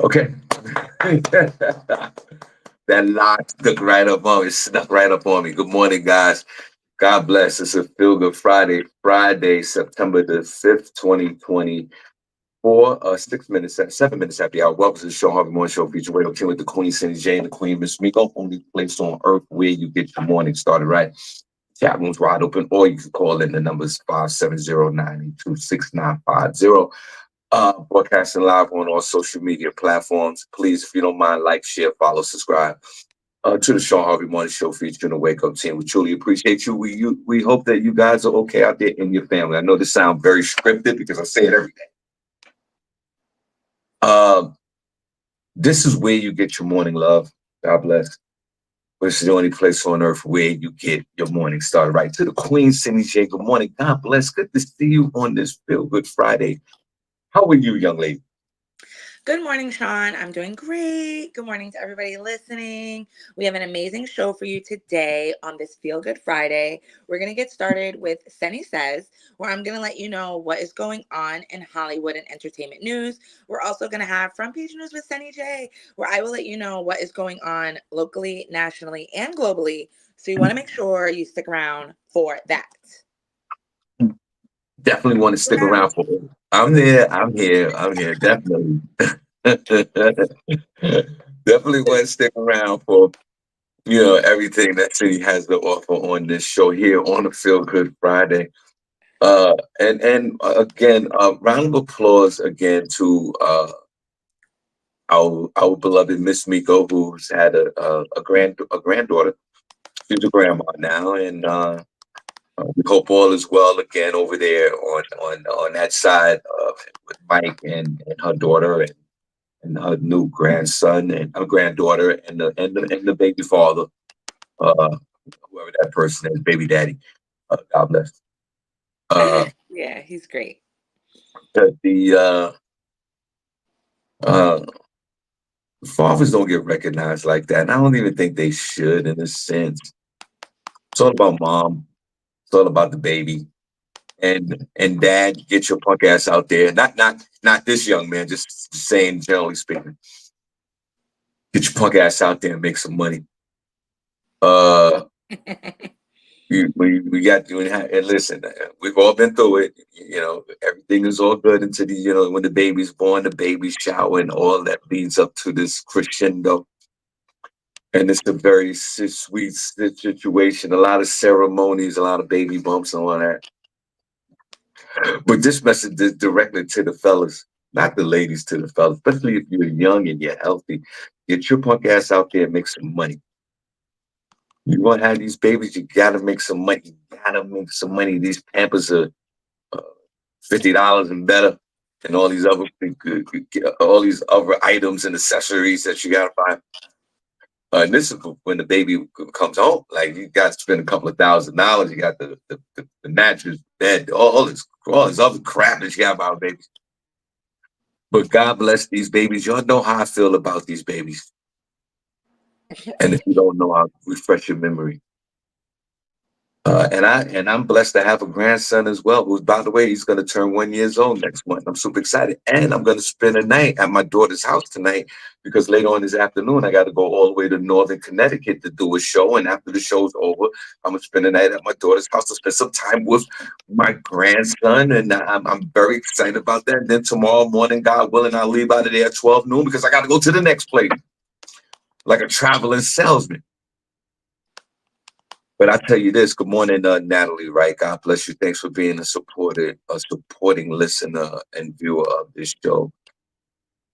Okay. That lock stuck right up on me, snuck right up on me. Good morning, guys. God bless. It's a Feel Good Friday, September the 5th, 2024. 6 minutes, 7 minutes after the hour. Welcome to the Shawn Harvey Morning Show, feature radio team with the Queen, SennyJ, and the Queen, Miss Miko. Only place on earth where you get your morning started right. Chat room's wide open, or you can call in the numbers 570-982-6950. Broadcasting live on all social media platforms. Please, if you don't mind, like, share, follow, subscribe to the Shawn Harvey Morning Show featuring the Wake Up Team. We truly appreciate you. We hope that you guys are okay out there in your family. I know this sounds very scripted because I say it every day. Uh, this is where you get your morning love. God bless. This is the only place on earth where you get your morning started right. To the Queen, SennyJ, good morning. God bless. Good to see you on this Feel Good Friday. How are you, young lady? Good morning, Sean. I'm doing great. Good morning to everybody listening. We have an amazing show for you today on this Feel Good Friday. We're going to get started with Senny Says, where I'm going to let you know what is going on in Hollywood and entertainment news. We're also going to have Front Page News with Senny J, where I will let you know what is going on locally, nationally, and globally. So you want to make sure you stick around for that. Definitely want to stick around for it. I'm there. I'm here. I'm here. Definitely. Definitely want to stick around for everything that city has to offer on this show here on a Feel Good Friday. And again, round of applause again to our beloved Miss Miko, who's had a granddaughter. She's a grandma now, and we hope all is well again over there on that side with Mike and her daughter and her new grandson and her granddaughter and the baby father, uh, whoever that person is, baby daddy. God bless. Uh, Yeah, he's great. the uh, fathers don't get recognized like that, and I don't even think they should in a sense. It's all about mom. It's all about the baby. And dad, get your punk ass out there. Not this young man, just saying generally speaking. Get your punk ass out there and make some money. Uh, we got you and listen. We've all been through it. Everything is all good until when the baby's born, the baby shower, and all that leads up to this crescendo. And it's a very sweet situation. A lot of ceremonies, a lot of baby bumps, and all that. But this message is directly to the fellas, not the ladies, to the fellas, especially if you're young and you're healthy. Get your punk ass out there and make some money. You want to have these babies, you gotta make some money. You gotta make some money. These Pampers are uh, $50 and better, and all these other items and accessories that you gotta buy. And this is when the baby comes home. Like you got to spend a couple of $1,000. You got the mattress, bed, all this other crap that you got about babies. But God bless these babies. Y'all know how I feel about these babies. And if you don't know, I'll refresh your memory. I'm blessed to have a grandson as well, who's, by the way, he's going to turn 1 year old next month. I'm super excited, and I'm going to spend a night at my daughter's house tonight because later on this afternoon I got to go all the way to Northern Connecticut to do a show, and after the show's over, I'm going to spend the night at my daughter's house to spend some time with my grandson, and I'm very excited about that. And then tomorrow morning, God willing, I'll leave out of there at 12 noon because I got to go to the next place like a traveling salesman. But I tell you this, good morning, Natalie, right? God bless you. Thanks for being a supporting listener and viewer of this show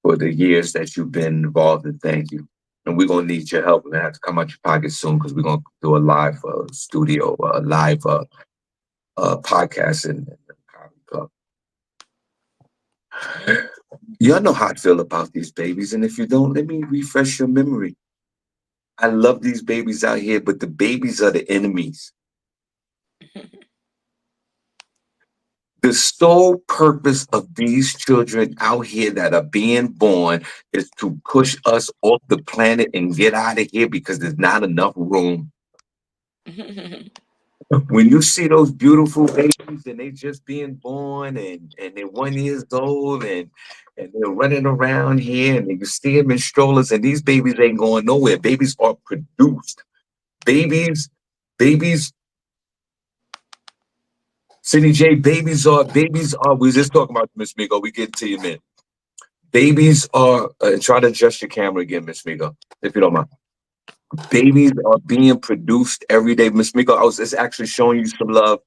for the years that you've been involved in. Thank you. And we're gonna need your help. We're gonna have to come out your pocket soon because we're gonna do a live studio, live podcast in the comedy club. Y'all know how I feel about these babies, and if you don't, let me refresh your memory. I love these babies out here, but the babies are the enemies. The sole purpose of these children out here that are being born is to push us off the planet and get out of here because there's not enough room. When you see those beautiful babies and they just being born and they're 1 years old and they're running around here and you see them in strollers and these babies ain't going nowhere. Babies are produced. Babies, babies, SennyJ, babies are, we was just talking about Miss Miko. We get to you, man. Babies are, try to adjust your camera again, Miss Miko, if you don't mind. Babies are being produced every day. Miss Miko, I was just actually showing you some love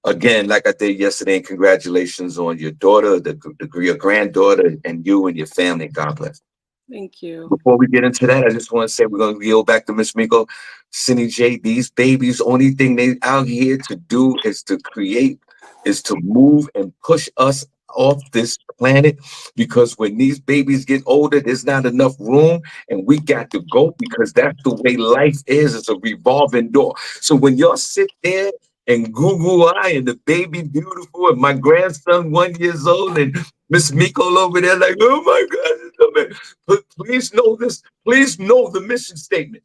again, like I did yesterday. And congratulations on your daughter, your granddaughter, and you and your family. God bless. Thank you. Before we get into that, I just want to say we're going to go back to Miss Miko. Cindy J, these babies, only thing they out here to do is to create, is to move and push us off this planet, because when these babies get older, there's not enough room and we got to go, because that's the way life is. It's a revolving door. So when y'all sit there and Google I and the baby beautiful and my grandson 1 years old and Miss Miko over there like, oh my God, but please know this. Please know the mission statement.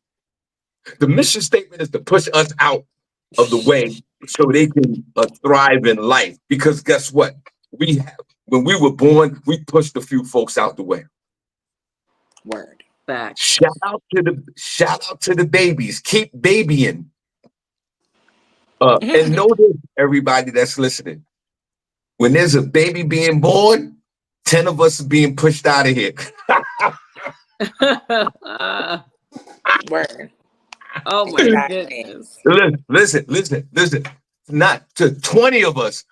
The mission statement is to push us out of the way so they can thrive in life. Because guess what? We have, when we were born, we pushed a few folks out the way. Word. Facts. Shout out to the babies. Keep babying. And know this, everybody that's listening. When there's a baby being born, 10 of us are being pushed out of here. Word. Oh my Exactly. goodness. Listen. Not to 20 of us.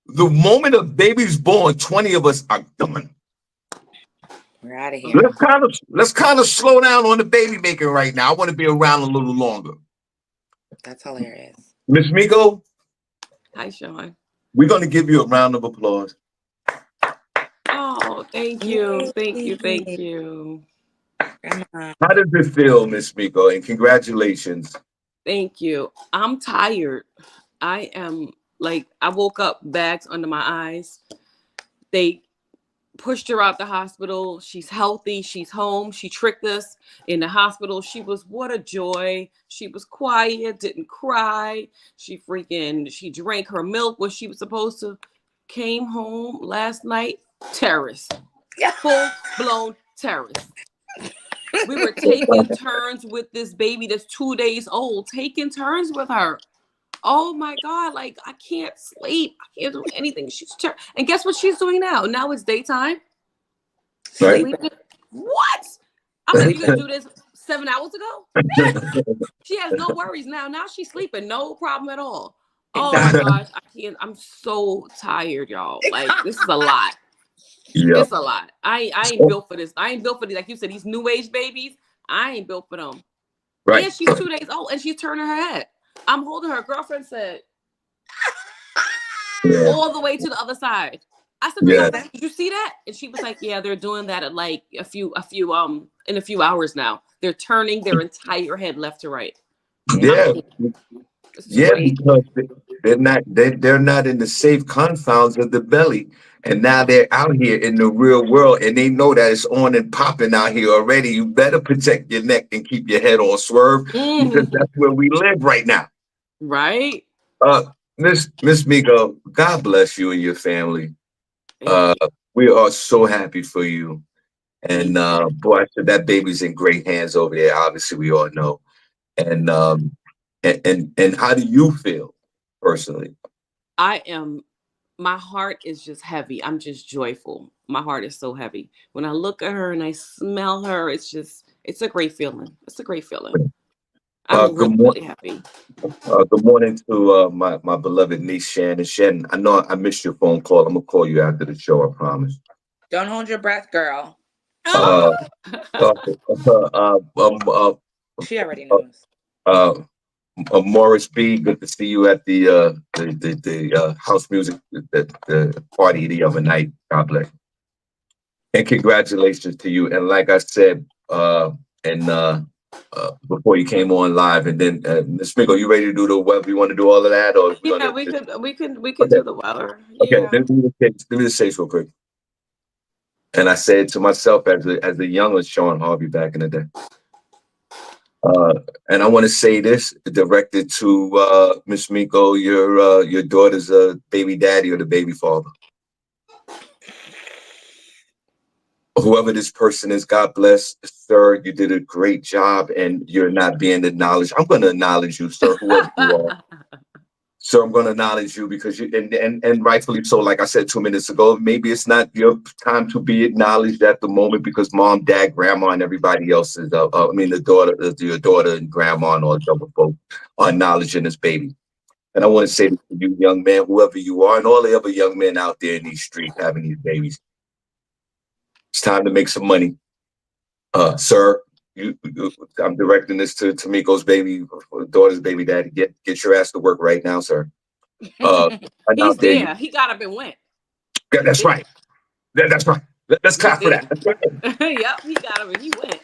The moment a baby's born, 20 of us are done. We're out of here. Let's kind of slow down on the baby making right now. I want to be around a little longer. That's hilarious. Miss Miko, Hi, Shawn. we're gonna give you a round of applause. Oh, thank you. Thank you. Thank Yay. you. Grandma. How does it feel, Miss Miko? And congratulations. Thank you. I'm tired. I am like, I woke up, bags under my eyes. They pushed her out the hospital. She's healthy. She's home. She tricked us in the hospital. She was, what a joy. She was quiet, didn't cry. She drank her milk when she was supposed to. Came home last night, terrorist. Yeah. Full blown terrorist. We were taking turns with this baby that's 2 days old, taking turns with her. Oh my God, like I can't sleep. I can't do anything. And guess what she's doing now? Now it's daytime. Right? Sleeping. Sleeping. What? I'm like, you gonna do this 7 hours ago? She has no worries now. Now she's sleeping, no problem at all. Oh my Exactly. gosh, I can't. I'm so tired, y'all. Like this is a lot. Yeah. It's a lot. I ain't built for this. I ain't built for these. Like you said, these new age babies. I ain't built for them. Right. And she's 2 days old, and she's turning her head. I'm holding her. Girlfriend said, Yeah. all the way to the other side. I said, Yeah. girlfriend, did you see that? And she was like, yeah, they're doing that at like in a few hours now. They're turning their entire head left to right. I'm Yeah. like, this is Yeah, crazy. because they're not in the safe confines of the belly. And now they're out here in the real world and they know that it's on and popping out here already. You better protect your neck and keep your head on swerve, because Mhm. that's where we live right now. Right? Uh Miss Miko, God bless you and your family. Thank Uh you. we are so happy for you. And boy, I said that baby's in great hands over there. Obviously, we all know. And and how do you feel personally? I am, my heart is just heavy. I'm just joyful. My heart is so heavy. When I look at her and I smell her, it's a great feeling. It's a great feeling. I'm Good really, morning. really happy. Good morning to my beloved niece Shannon. Shannon, I know I missed your phone call. I'm gonna call you after the show. I promise. Don't hold your breath, girl. Uh, uh, She already uh, knows. uh, Morris B. Good to see you at the house music the party the other night. God bless. And congratulations to you. And like I said, and before you came on live, and then Ms. Miko, you ready to do the web? You want to do all of that, or we're Yeah, gonna just we could okay? do the weather. Okay, Yeah. let me just say this real quick. And I said to myself as a younger Shawn Harvey back in the day, Uh, and I want to say this directed to Miss Miko, your daughter's baby daddy or the baby father. Whoever this person is, God bless, sir. You did a great job, and you're not being acknowledged. I'm going to acknowledge you, sir, whoever you are. So I'm going to acknowledge you because you, and rightfully so. Like I said 2 minutes ago, maybe it's not your time to be acknowledged at the moment because mom, dad, grandma, and everybody else is. I mean, your daughter and grandma and all the other folks are acknowledging this baby. And I want to say to you, young man, whoever you are, and all the other young men out there in these streets having these babies, it's time to make some money, sir. I'm directing this to Miko's baby, daughter's baby daddy. Get your ass to work right now, sir. And He's out there, there. He got up and went. yeah, that's right. That's right. Let's He's clap for there. that. That's right. Yep, he got up and he went.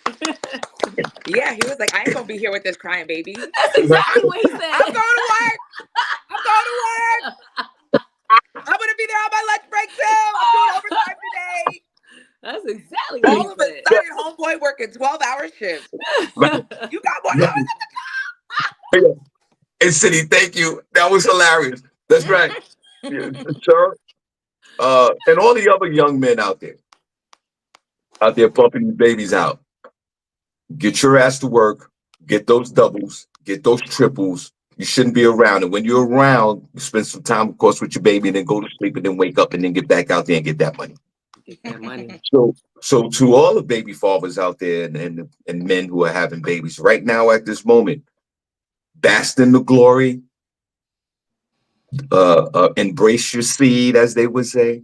Yeah, he was like, I ain't gonna be here with this crying baby. That's exactly what he said. I'm going to work. I'm going to work. I'm gonna be there on my lunch break too. I'm doing overtime today. That's exactly what All of a he sudden, homeboy working 12-hour shifts. Right. You got more hours? Hey, City, thank you. That was hilarious. That's right. Yeah, sir. And all the other young men out there pumping these babies out. Get your ass to work. Get those doubles. Get those triples. You shouldn't be around. And when you're around, you spend some time, of course, with your baby, and then go to sleep, and then wake up, and then get back out there and get that money. Get that money. So to all the baby fathers out there and men who are having babies right now at this moment, bask in the glory. Embrace your seed, as they would say,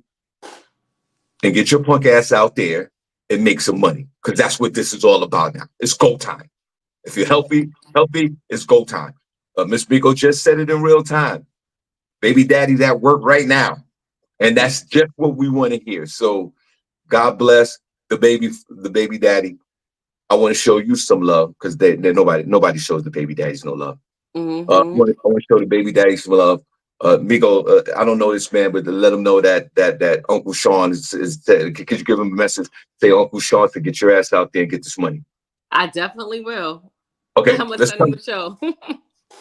and get your punk ass out there and make some money, because that's what this is all about now. It's go time. If you're healthy, it's go time. Miss Miko just said it in real time. Baby daddy's at work right now, and that's just what we want to hear. So God bless the baby daddy. I want to show you some love because nobody shows the baby daddies no love. Mm-hmm. I want to show the baby daddy some love. Miko, I don't know this man, but to let him know that Uncle Shawn is could you give him a message? Say Uncle Shawn to get your ass out there and get this money. I definitely will. Okay, I'm gonna let's send him the show.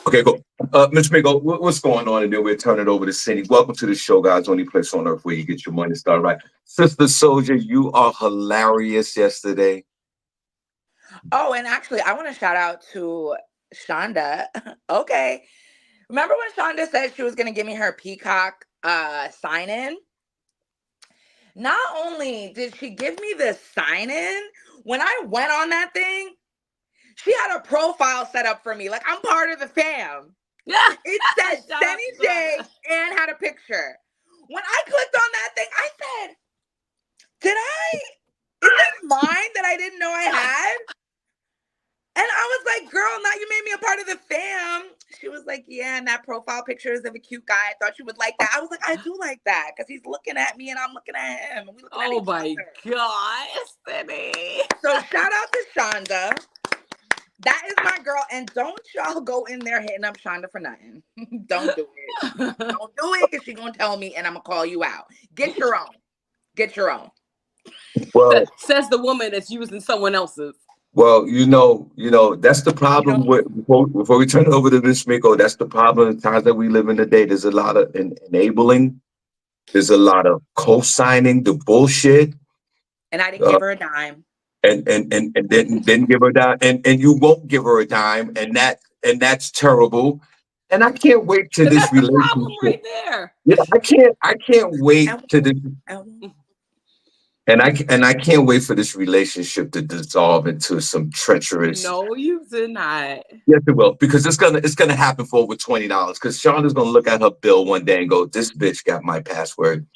Okay, go. Mr. Miko, what's going on? And then we'll turn it over to Cindy. Welcome to the show, guys. Only place on earth where you get your money started right. Sister Soldier, you are hilarious yesterday. Oh, and actually, I want to shout out to Shonda. Okay. Remember when Shonda said she was going to give me her Peacock sign-in? Not only did she give me the sign-in, when I went on that thing, she had a profile set up for me. Like, I'm part of the fam. Yeah. It said SennyJ and had a picture. When I clicked on that thing, I said, is this mine that I didn't know I had? And I was like, girl, now you made me a part of the fam. She was like, yeah, and that profile picture is of a cute guy. I thought you would like that. I was like, I do like that because he's looking at me and I'm looking at him. And we looking at each other. God, Cindy. So shout out to Shonda. That is my girl. And don't y'all go in there hitting up Shonda for nothing. Don't do it. Don't do it because she's going to tell me and I'm going to call you out. Get your own. Get your own. Well, says the woman that's using someone else's. Well, that's the problem with before we turn it over to Miss Miko, that's the problem in the times that we live in today. There's a lot of enabling, there's a lot of co-signing the bullshit. And I didn't give her a dime. And didn't give her a dime, and you won't give her a dime, and that's terrible. And I can't wait to this relationship. Problem right there. Yeah, I can't wait to this. And I can't wait for this relationship to dissolve into some treacherous. No, you did not. Yes, it will, because it's gonna happen for over $20. Because Shonda's gonna look at her bill one day and go, "This bitch got my password,"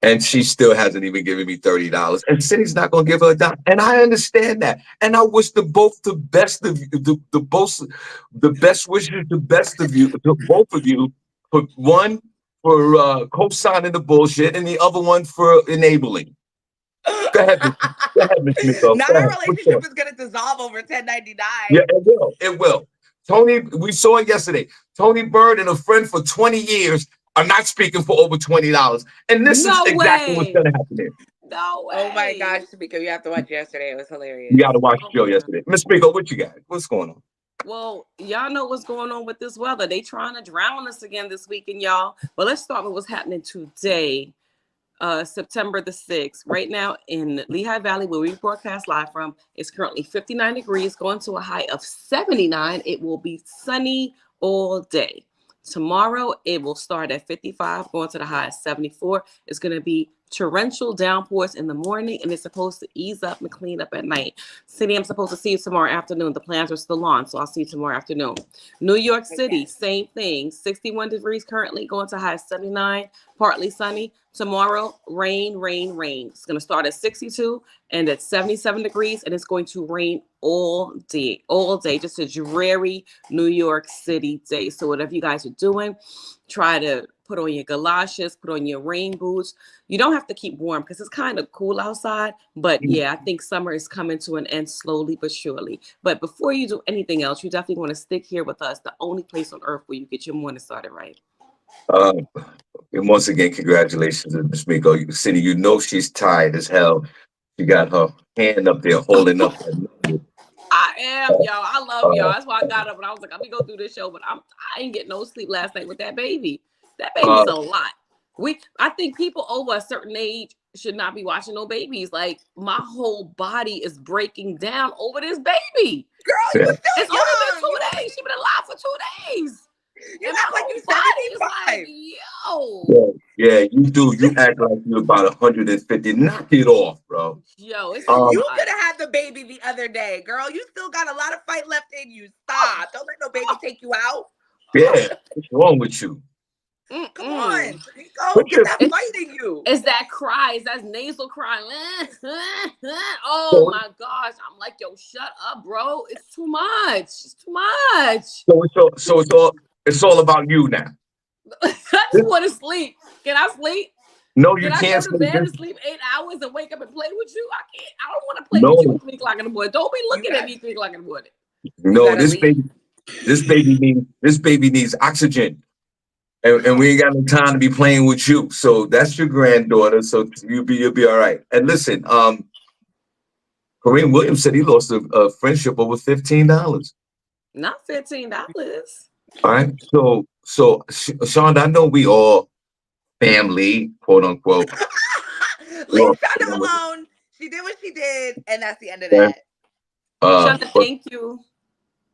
and she still hasn't even given me $30. And Cindy's not gonna give her a dime, and I understand that. And I wish the best of you, the best wishes, the best of you, to both of you. For one for co-signing the bullshit, and the other one for enabling. Go ahead, Ms. Miko. Now our relationship is going to dissolve over 1099. Yeah, it will. Tony, we saw it yesterday. Tony Bird and a friend for 20 years are not speaking for over $20. And this is exactly what's going to happen there. No Oh my way. gosh, Miko, you have to watch yesterday. It was You hilarious. got to watch Oh the show my God. yesterday. Miss Miko, what you got? What's going on? Well, y'all know what's going on with this weather. They trying to drown us again this weekend, y'all. But let's start with what's happening today. September the 6th. Right now in Lehigh Valley, where we broadcast live from, it's currently 59 degrees, going to a high of 79. It will be sunny all day. Tomorrow, it will start at 55, going to the high of 74. It's going to be torrential downpours in the morning, and it's supposed to ease up and clean up at night. City, I'm supposed to see you tomorrow afternoon. The plans are still on, so I'll see you tomorrow afternoon. New York City, Again. same thing. 61 degrees currently, going to high 79, partly sunny. Tomorrow, rain, rain, rain. It's going to start at 62 and at 77 degrees, and it's going to rain all day, all day. Just a dreary New York City day. So whatever you guys are doing, try to put on your galoshes, put on your rain boots. You don't have to keep warm because it's kind of cool outside. But yeah, I think summer is coming to an end slowly but surely. But before you do anything else, you definitely want to stick here with us, the only place on earth where you get your morning started right. Uh, and once again, congratulations to Miss Miko. Cindy, you know she's tired as hell. She got her hand up there holding up that number. I am, y'all. I love y'all. Uh, That's why I got up and I was like, let me go through this show. But I ain't get no sleep last night with that baby. That uh, baby's a lot. I think people over a certain age should not be watching no babies. Like my whole body is breaking down over this baby. Girl, you yeah, still It's only been young. 2 days. She been alive for 2 days. You And my act like whole you body is like, 75. yo, yeah, yeah, you do. You act like you're about 150. Knock it off, bro. yo, it's a Um, You lot. could have had the baby the other day, girl. You still got a lot of fight left in you. Stop. Don't let no baby take you out. yeah, what's wrong with you? Come Mm-mm. on, Miko. What's Get your that It's fight in you. It's that cry. It's that nasal cry. Oh so, my gosh. I'm like, yo, shut up, bro. It's too much. It's too much. it's all about you now. I just want to sleep. Can I sleep? No, Can you I go can't to sleep. bed and sleep 8 hours and wake up and play with you? I can't. I don't want to play with you No, at 3 o'clock in the morning. Don't be You looking at got me 3 o'clock in the morning. you no, gotta this leave. baby, this baby needs oxygen. And we ain't got no time to be playing with you. So that's your granddaughter. So you'll be all right. And listen, Kareem Williams said he lost a friendship over $15. Not $15. All right. Sean, I know we all family, quote unquote. Leave Well, Shonda alone. She did what she did, and that's the end of okay. that. Uh, Shonda, but thank you.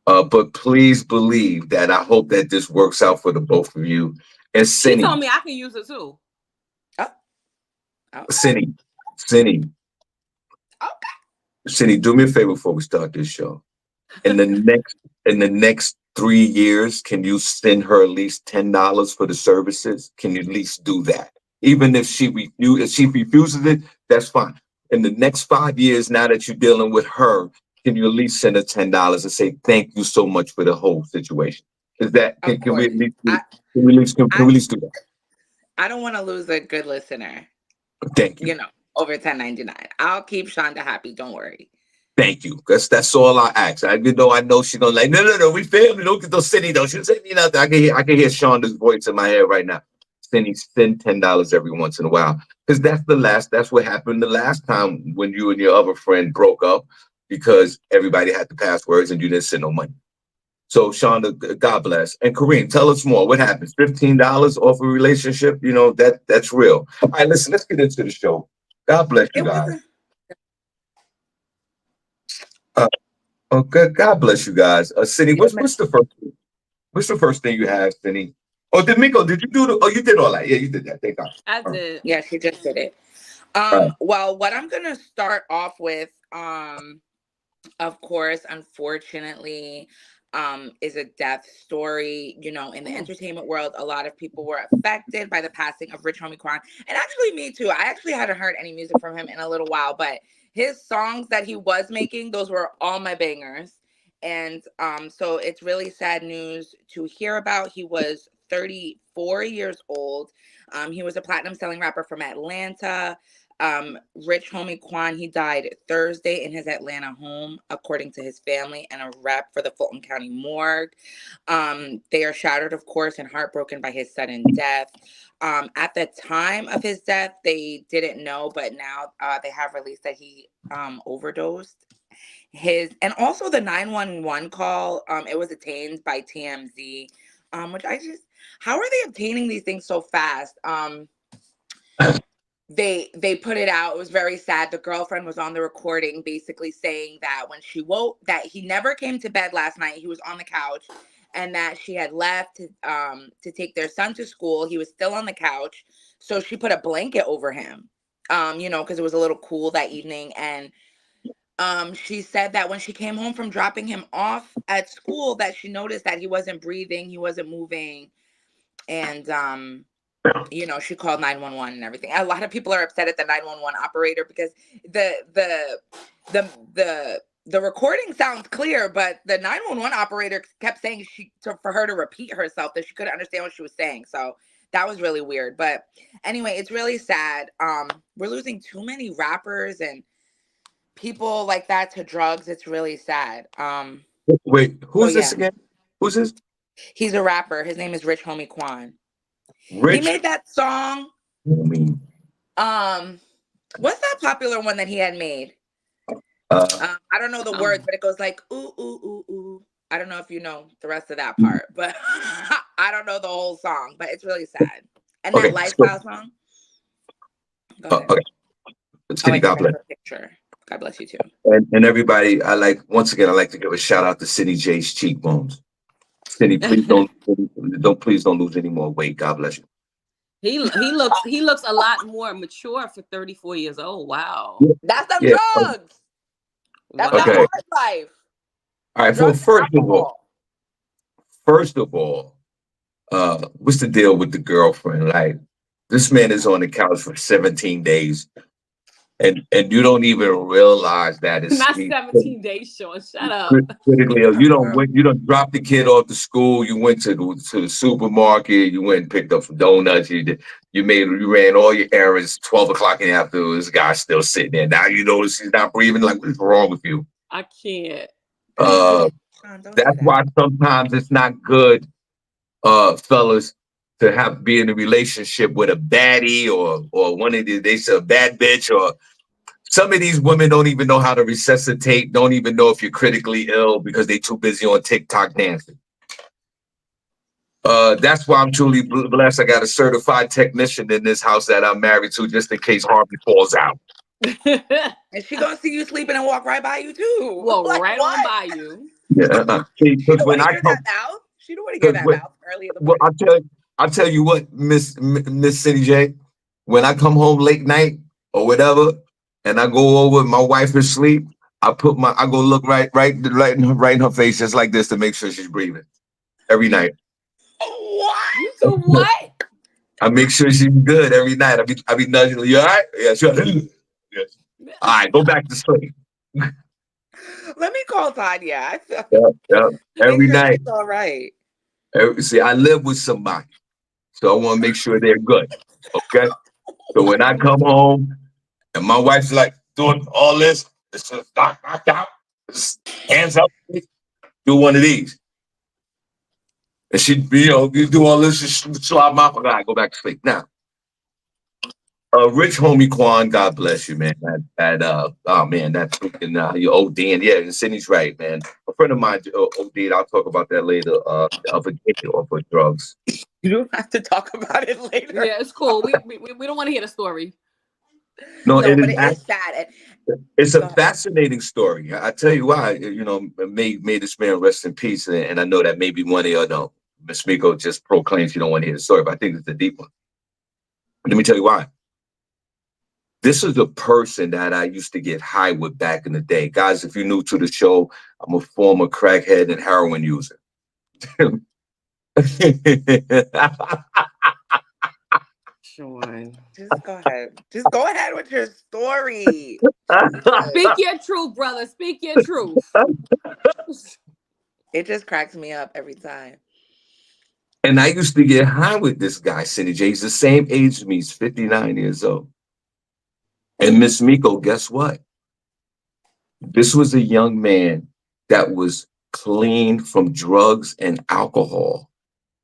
but please believe that I hope that this works out for the both of you. And She Cindy, told me I can use it too. Oh, okay. Cindy, Cindy, Okay. Cindy, do me a favor before we start this show. in the next in the next 3 years, can you send her at least $10 for the services? Can you at least do that? Even if she refuses it, that's fine. In the next 5 years, now that you're dealing with her, can you at least send her $10 and say thank you so much for the whole situation? Is that Of can we course. at least I can I we at least do that? I don't want to lose a good listener, Thank you. you know, over 10.99. I'll keep Shonda happy. Don't worry. Thank you. That's all I ask. Even though I know she's gonna like, no, we family. Don't get those Cindy though. She don't say me nothing. I can hear Shonda's voice in my head right now. Cindy, send $10 every once in a while. Because that's what happened the last time when you and your other friend broke up because everybody had the passwords and you didn't send no money. So Shonda, God bless. And Kareem, tell us more. What happens? $15 off a relationship? You know, that's real. All right, listen, let's get into the show. God bless you It guys. wasn't. Uh, Oh, good. God bless you guys. Cindy, what's the first thing you have, Cindy? Oh, did Miko? Did you do the? Oh, you did all that. Yeah, you did that. Thank God. I All did. Yeah, she just did it. right. Well, what I'm gonna start off with, of course, unfortunately, is a death story. You know, in the Mm. entertainment world, a lot of people were affected by the passing of Rich Homie Quan, and actually me too. I actually hadn't heard any music from him in a little while, but his songs that he was making, those were all my bangers. And so it's really sad news to hear about. He was 34 years old. He was a platinum selling rapper from Atlanta. Rich Homie Quan, he died Thursday in his Atlanta home, according to his family and a rep for the Fulton County Morgue. They are shattered, of course, and heartbroken by his sudden death. At the time of his death, they didn't know, but now they have released that he overdosed. And also the 911 call, it was obtained by TMZ, which I just, how are they obtaining these things so fast? They put it out. It was very sad. The girlfriend was on the recording basically saying that when she woke, that he never came to bed last night. He was on the couch, and that she had left to take their son to school. He was still on the couch, so she put a blanket over him, because it was a little cool that evening. And she said that when she came home from dropping him off at school, that she noticed that he wasn't breathing, he wasn't moving, and she called 911 and everything. A lot of people are upset at the 911 operator because the recording sounds clear, but the 911 operator kept saying for her to repeat herself, that she couldn't understand what she was saying. So that was really weird. But anyway, it's really sad. We're losing too many rappers and people like that to drugs. It's really sad. Wait, who's Yeah, this again? Who's this? he's a rapper. His name is Rich Homie Quan. He Rich. made that song. I mean, What's that popular one that he had made? I don't know the words, but it goes like ooh ooh ooh ooh. I don't know if you know the rest of that part, but I don't know the whole song. But it's really sad. And that lifestyle song. Go ahead. Okay. Cindy, God bless. Picture. God bless you too. And everybody, I like to give a shout out to SennyJ's cheekbones. Cindy, please don't lose any more weight. God bless you. He looks a lot more mature for 34 years old. Wow. That's the drugs. That's the hard life. All right. Well, first of all, what's the deal with the girlfriend? Like, this man is on the couch for 17 days. And you don't even realize that it's not 17 days, Shawn. Shut up. Critically ill. You don't drop the kid off to school. You went to the supermarket. You went and picked up some donuts. You ran all your errands. 12 o'clock in the afternoon. This guy's still sitting there. Now you notice he's not breathing. Like, what's wrong with you? I can't. That's why sometimes it's not good, fellas, to be in a relationship with a baddie or one of they say a bad bitch, or some of these women don't even know how to resuscitate, don't even know if you're critically ill because they're too busy on TikTok dancing. That's why I'm truly blessed. I got a certified technician in this house that I'm married to, just in case Harvey falls out. And she gonna see you sleeping and walk right by you too. Well, like, right on by you. Yeah. Because when I come, she don't want to hear that mouth early in the morning. Well, I'll tell you what, Miss SennyJ, when I come home late night or whatever, and I go over, my wife is asleep, I go look right in her face just like this to make sure she's breathing every night. What? You do what? I make sure she's good every night. I be nudging her. You all right? Yeah, sure. Yes. All right, go back to sleep. Let me call Tanya. Yeah. Every night. It's all right. See, I live with somebody, so I want to make sure they're good. Okay. So when I come home and my wife's like doing all this, it's just knock out, hands up, do one of these. And she, you do all this, just slap my mouth, I go back to sleep. Now, Rich Homie Quan, God bless you, man. Oh man, that's freaking you ODing. Yeah, and Sydney's right, man. A friend of mine OD'd. I'll talk about that later. Of drugs. You don't have to talk about it later. Yeah, it's cool. We don't want to hear the story. No, but it is sad. It's a fascinating story. I tell you why. May this man rest in peace. And I know that maybe one of y'all know. Miss Miko just proclaims you don't want to hear the story, but I think it's a deep one. Let me tell you why. This is a person that I used to get high with back in the day. Guys, if you're new to the show, I'm a former crackhead and heroin user. Shawn. Just go ahead. Just go ahead with your story. Speak your truth, brother. Speak your truth. It just cracks me up every time. And I used to get high with this guy, SennyJ. He's the same age as me. He's 59 years old. And Miss Miko, guess what? This was a young man that was clean from drugs and alcohol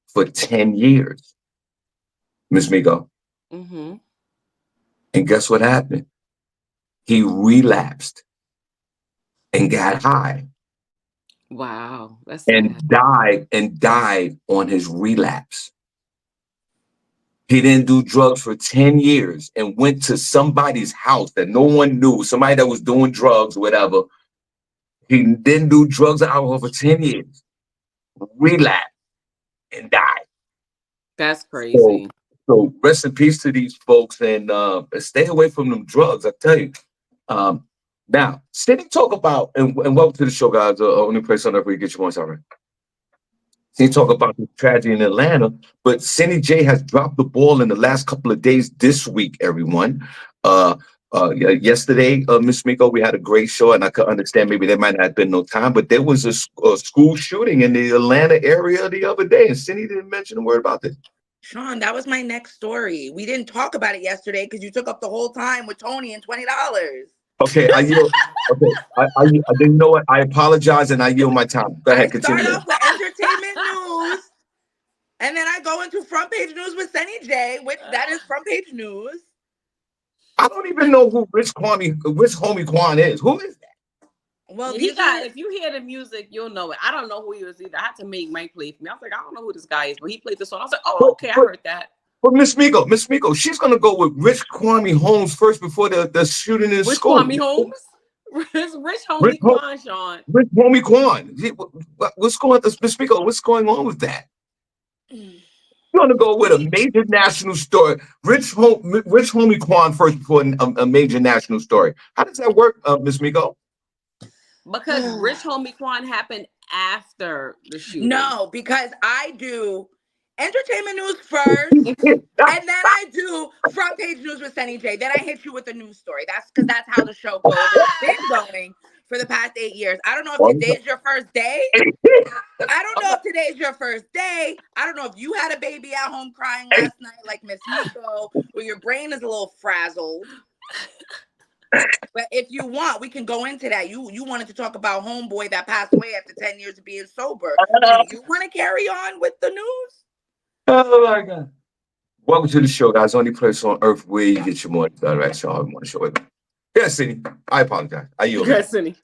for 10 years. Miss Miko. Mm-hmm. And guess what happened? He relapsed and got high Wow, that's and sad. died on his relapse. He didn't do drugs for 10 years and went to somebody's house that no one knew, somebody that was doing drugs, whatever. He didn't do drugs or alcohol for 10 years, relapsed and died. That's So, crazy. so rest in peace to these folks and stay away from them drugs, I tell you. Um, Now, Cindy, talk about, and welcome to the show, guys. Only place on earth where you get your voice all right. Cindy, talk about the tragedy in Atlanta, but SennyJ has dropped the ball in the last couple of days this week, everyone. Uh, Yesterday, Miss Miko, we had a great show, and I could understand maybe there might not have been no time, but there was a school shooting in the Atlanta area the other day, and Cindy didn't mention a word about this. Sean, that was my next story. We didn't talk about it yesterday because you took up the whole time with Tony and $20. Okay, I yield. Okay, I then you know what? I apologize and I yield my time. Go I ahead, start continue. off with entertainment news, and then I go into front page news with Senny J, which that is front page news. I don't even know who Rich Homie Quan is. Who is that? Well, Yeah, he these are got. If you hear the music, you'll know it. I don't know who he was either. I had to make Mike play for me. I was like, I don't know who this guy is, but he played the song. I was like, oh, But okay, I but heard that. but Miss Miko, she's gonna go with Rich Kwame Holmes first before the shooting in Which school. Kwame Holmes? Rich Rich homie Ho- Quan, Sean. Rich Homie Quan. What's going on, Miss Miko? What's going on with that? You're gonna go with a we major national story. Rich Homie Quan first before a major national story. How does that work, Miss Miko? Because Rich homie Quan happened after the shooting. no, because I do entertainment news first, and then I do front page news with Senny J. Then I hit you with the news story. That's because that's how the show goes. It's been going for the past 8 years. I don't know if today's your first day. I don't know if today's your first day. I don't know if you had a baby at home crying last night like Miss Miko, or your brain is a little frazzled. But if you want, we can go into that. You wanted to talk about homeboy that passed away after 10 years of being sober. Do you want to carry on with the news? Oh my God. Welcome to the show, guys. Only place on earth where you get your morning. All right, Shawn Harvey Morning show. Yes, Cindy. I apologize. I yield now. Yes, Cindy.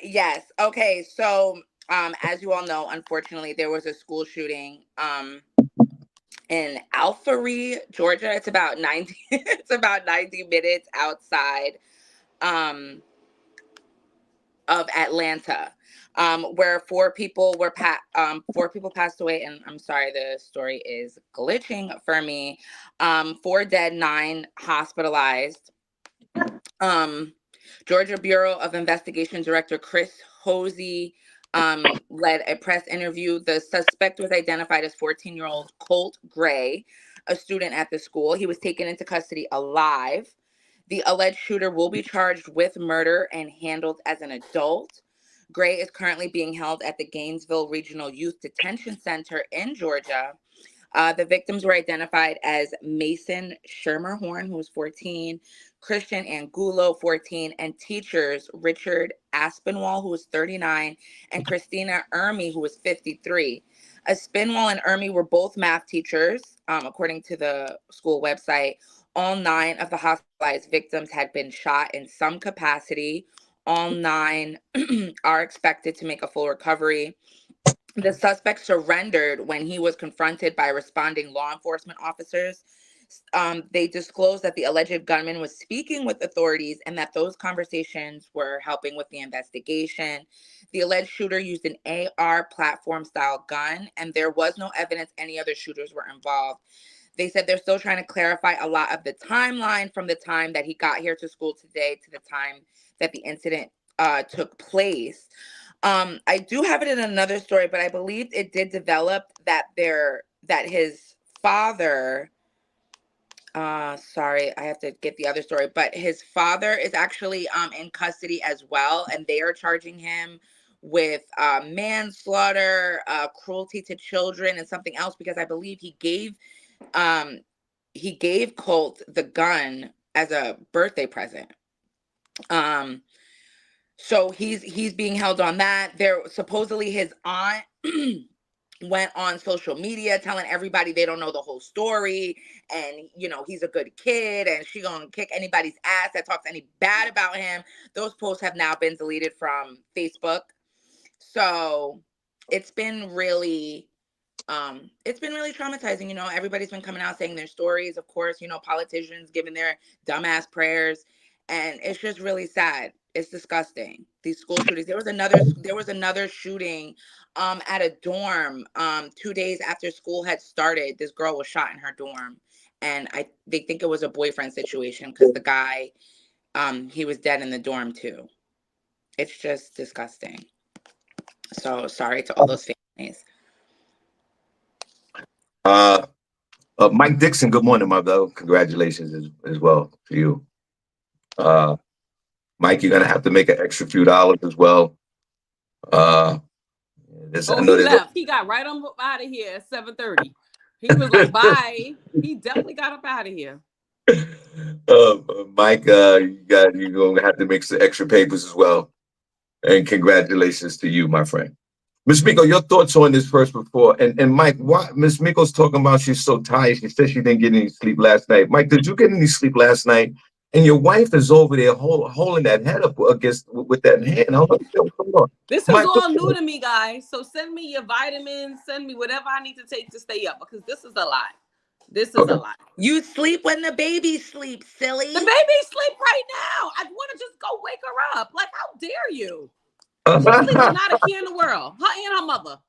Yes. Okay, so as you all know, unfortunately there was a school shooting in Alpharetta, Georgia. It's about 90 it's about 90 minutes outside um of Atlanta, where four people passed away, and I'm sorry, the story is glitching for me. Four dead, nine hospitalized. Um, Georgia Bureau of Investigation Director Chris Hosey led a press interview. The suspect was identified as 14-year-old Colt Gray, a student at the school. He was taken into custody alive. The alleged shooter will be charged with murder and handled as an adult. Gray is currently being held at the Gainesville Regional Youth Detention Center in Georgia. The victims were identified as Mason Schermerhorn, who was 14, Christian Angulo, 14, and teachers Richard Aspinwall, who was 39, and Christina Ermy, who was 53. Aspinwall and Ermy were both math teachers, according to the school website. All nine of the hospitalized victims had been shot in some capacity. All nine are expected to make a full recovery. The suspect surrendered when he was confronted by responding law enforcement officers. They disclosed that the alleged gunman was speaking with authorities and that those conversations were helping with the investigation. The alleged shooter used an AR platform style gun, and there was no evidence any other shooters were involved. They said they're still trying to clarify a lot of the timeline from the time that he got here to school today to the time that the incident took place. I do have it in another story, but I believe it did develop that his father, sorry, I have to get the other story, but his father is actually in custody as well, and they are charging him with manslaughter, cruelty to children, and something else because I believe um he gave Colt the gun as a birthday present. Um So he's being held on that. There supposedly his aunt went on social media telling everybody they don't know the whole story, and he's a good kid and she gonna kick anybody's ass that talks any bad about him. Those posts have now been deleted from Facebook. So it's been really traumatizing. Everybody's been coming out saying their stories, of course, politicians giving their dumbass prayers, and it's just really sad. It's disgusting. These school shootings. There was another shooting at a dorm 2 days after school had started. This girl was shot in her dorm, and they think it was a boyfriend situation because the guy he was dead in the dorm too. It's just disgusting. So sorry to all those families. Uh, Mike Dixon, good morning, my brother. Congratulations as well to you. Uh, Mike, you're gonna have to make an extra few dollars as well. Uh, I Oh, know he there's left. He got right on out of here at 7:30. He was like, bye. He definitely got up out of here. Mike, you're gonna have to make some extra papers as well. And congratulations to you, my friend. Miss Miko, your thoughts on this first before and Mike, why Miss Miko's talking about she's so tired. She said she didn't get any sleep last night. Mike, did you get any sleep last night? And your wife is over there holding that head up against with that hand. I don't know what's going on. This is Mike, all new to me, guys. So send me your vitamins, send me whatever I need to take to stay up, because this is a lot. This is a lot. You sleep when the baby sleeps, silly. The baby sleep right now. I want to just go wake her up. Like, how dare you? She sleeps not a care in the world. Her and her mother.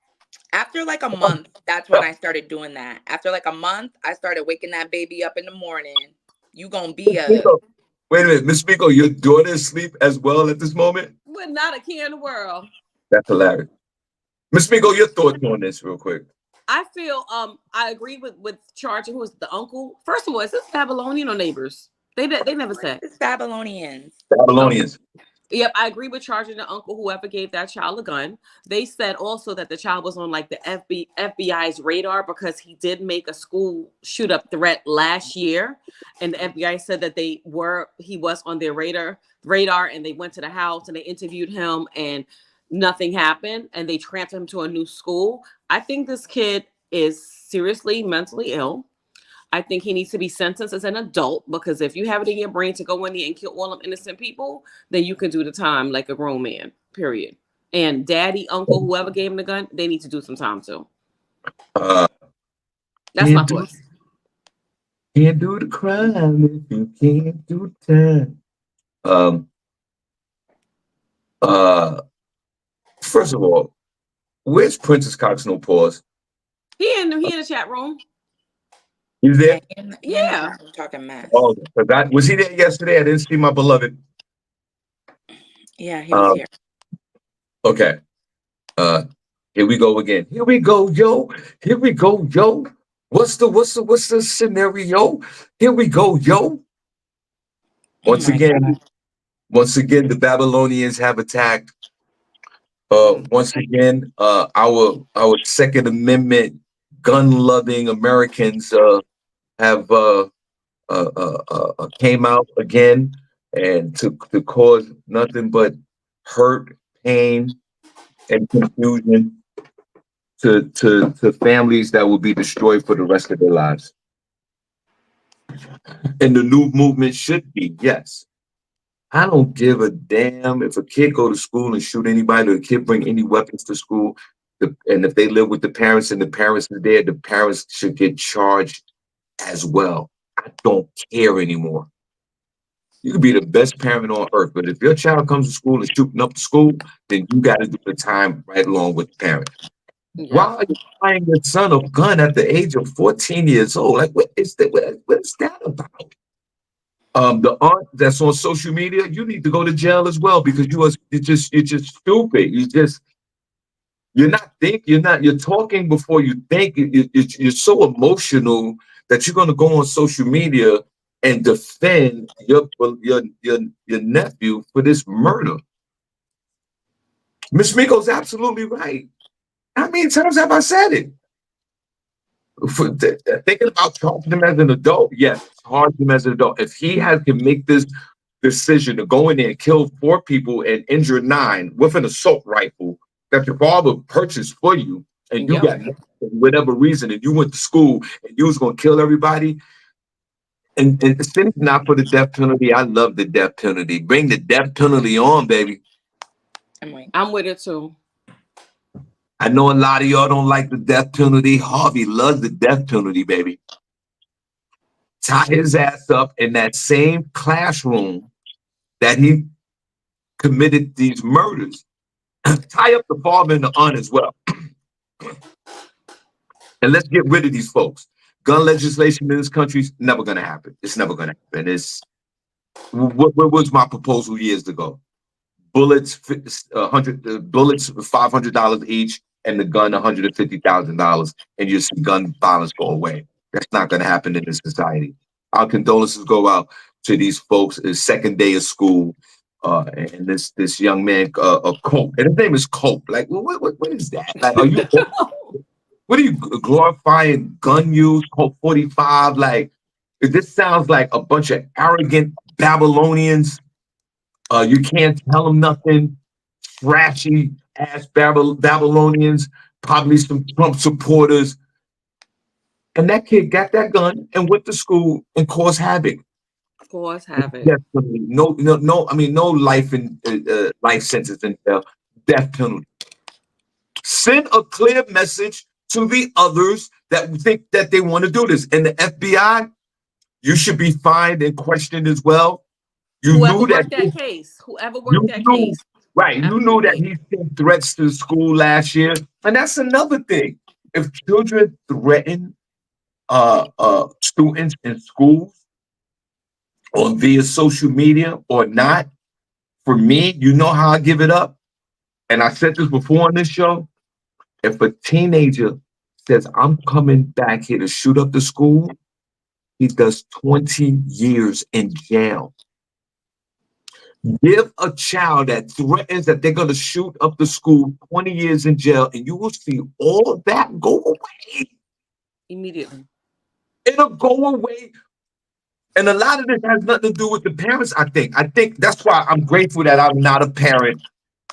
After like a month, that's when I started doing that. After like a month, I started waking that baby up in the morning. You gonna be a Wait a minute, Miss Miko, your daughter is asleep as well at this moment? With not a care in the world. That's hilarious. Miss Miko, your thoughts on this real quick. I feel I agree with charging who was the uncle. First of all, is this Babylonian or neighbors? They never said. It's Babylonians. Babylonians. Yep, I agree with charging the uncle, whoever gave that child a gun. They said also that the child was on like the FBI's radar because he did make a school shoot up threat last year, and the FBI said that he was on their radar, and they went to the house and they interviewed him and nothing happened, and they transferred him to a new school. I think this kid is seriously mentally ill. I think he needs to be sentenced as an adult, because if you have it in your brain to go in there and kill all them innocent people, then you can do the time like a grown man, period. And daddy, uncle, whoever gave him the gun, they need to do some time too. That's my thoughts. Can't do the crime if you can't do the time. First of all, where's Princess Cox No Pause? He in the chat room. He's there? Yeah. I'm talking mess. Oh, was he there yesterday? I didn't see my beloved. Yeah, he was here. Okay. Here we go again. Here we go, yo. Here we go, yo. What's the scenario? Here we go, yo. Once again, the Babylonians have attacked. Once again, our Second Amendment gun-loving Americans have came out again and to cause nothing but hurt, pain, and confusion to families that will be destroyed for the rest of their lives. And the new movement should be, yes, I don't give a damn if a kid go to school and shoot anybody, or a kid bring any weapons to school, and if they live with the parents and the parents are there, the parents should get charged as well. I don't care anymore. You could be the best parent on earth, but if your child comes to school and shooting up the school, then you got to do the time right along with the parent. Yeah. Why are you buying your son a gun at the age of 14 years old? Like, what is that about? The aunt that's on social media, you need to go to jail as well, because you're just stupid. You're talking before you think. You're so emotional that you're going to go on social media and defend your nephew for this murder. Miss Miko's absolutely right. How many times have I said it? Thinking about charging him as an adult, yes, charge him as an adult. If he can make this decision to go in there and kill 4 people and injure 9 with an assault rifle that your father purchased for you, and you Yep. got for whatever reason, and you went to school and you was gonna kill everybody. And since not for the death penalty, I love the death penalty. Bring the death penalty on, baby. I'm with it too. I know a lot of y'all don't like the death penalty. Harvey loves the death penalty, baby. Tie his ass up in that same classroom that he committed these murders. Tie up the father and the aunt as well. And let's get rid of these folks. Gun legislation in this country is never going to happen. It's never going to happen. What was my proposal years ago? Bullets, 100 bullets, $500 each, and the gun $150,000, and you see gun violence go away. That's not going to happen in this society. Our condolences go out to these folks. It's second day of school, and this young man, Cope, and his name is Cope. Like, what is that? Like, are you? What are you glorifying gun use? Cope 45? Like, this sounds like a bunch of arrogant Babylonians. You can't tell them nothing. Trashy ass Babylonians, probably some Trump supporters. And that kid got that gun and went to school and caused havoc. Cause havoc. Definitely. No. I mean, no life in life sentence in jail. Death penalty. Send a clear message to the others that think that they want to do this. And the FBI, you should be fined and questioned as well. Whoever worked that case. Whoever worked that case. Right. You knew that he sent threats to the school last year. And that's another thing. If children threaten students in schools or via social media or not, for me, you know how I give it up. And I said this before on this show. If a teenager says, I'm coming back here to shoot up the school, he does 20 years in jail. Give a child that threatens that they're going to shoot up the school 20 years in jail, and you will see all that go away. Immediately. It'll go away. And a lot of this has nothing to do with the parents, I think. I think that's why I'm grateful that I'm not a parent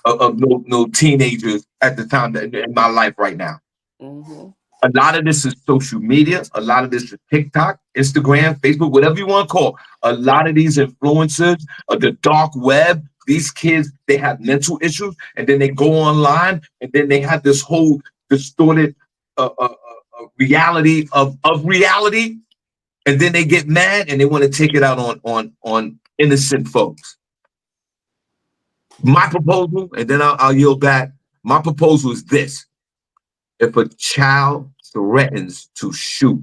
of no teenagers at the time in my life right now. Mm-hmm. A lot of this is social media. A lot of this is TikTok, Instagram, Facebook, whatever you want to call. A lot of these influencers, the dark web, these kids, they have mental issues, and then they go online, and then they have this whole distorted reality of reality, and then they get mad and they want to take it out on innocent folks. My proposal, and then I'll yield back. My proposal is this. If a child threatens to shoot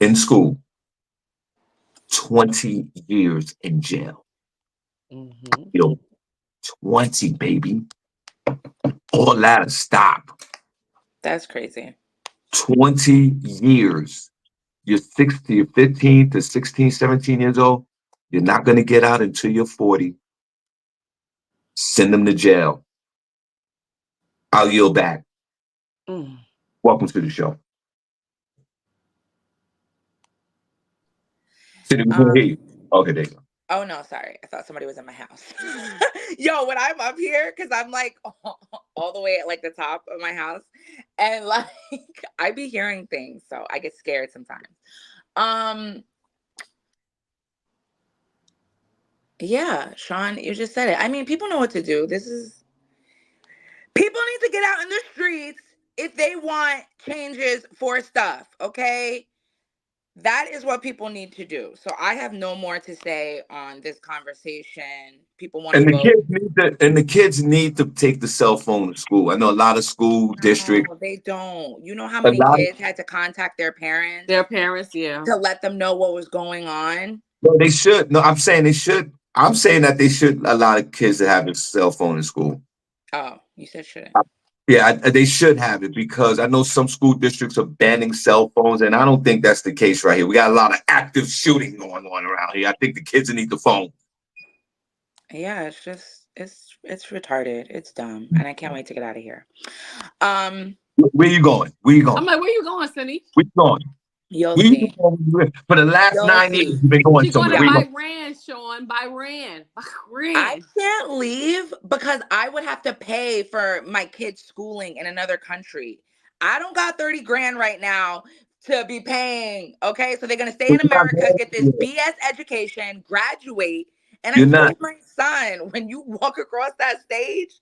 in school, 20 years in jail. Mm-hmm. 20, baby. All that stop. That's crazy. 20 years. You're 15 to 16, 17 years old. You're not going to get out until you're 40. Send them to jail. I'll yield back. Welcome to the show. Cindy, we can hear you. Okay, there you go. Oh no, sorry. I thought somebody was in my house. Yo, when I'm up here, because I'm like all the way at like the top of my house, and like I be hearing things, so I get scared sometimes. Yeah, Shawn, you just said it. I mean, people know what to do. People need to get out in the streets if they want changes for stuff, okay? That is what people need to do. So I have no more to say on this conversation. People want to vote. The kids need to take the cell phone to school. I know a lot of school districts. No, they don't. You know how many kids had to contact their parents? Their parents, yeah. To let them know what was going on? No, they should. No, I'm saying they should. I'm saying that they should allow kids to have a cell phone in school. Oh, you said shouldn't. Yeah, they should have it because I know some school districts are banning cell phones, and I don't think that's the case right here. We got a lot of active shooting going on around here. I think the kids need the phone. Yeah, it's just it's retarded. It's dumb, and I can't wait to get out of here. Where you going? I'm like, where you going, Cindy? Where you going? You'll We see. for the last You'll 9 years see. we've been going She going to somewhere. Bahrain, Sean. Bahrain. I Bahrain. can't leave because I would have to pay for my kids' schooling in another country. I don't got 30 grand right now to be paying. Okay. So they're going to stay in America, get this BS education, graduate. And I You're not. told my son, when you walk across that stage,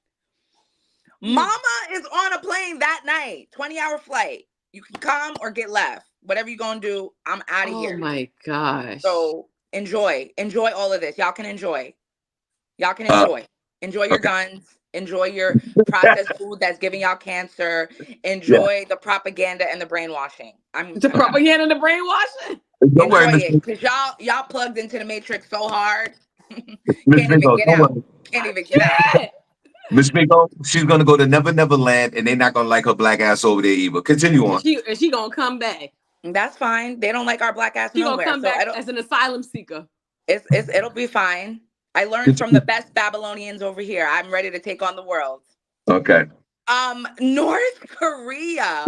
mama is on a plane that night, 20-hour flight. You can come or get left. Whatever you're going to do, I'm out of Oh here. my gosh. So enjoy all of this. Y'all can enjoy. Y'all can Uh, enjoy your okay. guns, enjoy your processed food that's giving y'all cancer, Yeah. enjoy the propaganda and the brainwashing. The propaganda and the brainwashing. Don't worry, Enjoy Miss it because y'all plugged into the matrix so hard. Miss Can't even Miko. get Don't out. worry, Can't I even get out. can't. Miss Miko. She's gonna go to Never Never Land, and they're not gonna like her black ass over there either. Continue on. She gonna come back. That's fine. They don't like our black ass She gonna nowhere. come So I back don't as an asylum seeker. it'll be fine. I learned from the Continue. best Babylonians over here. I'm ready to take on the world. Okay. North Korea.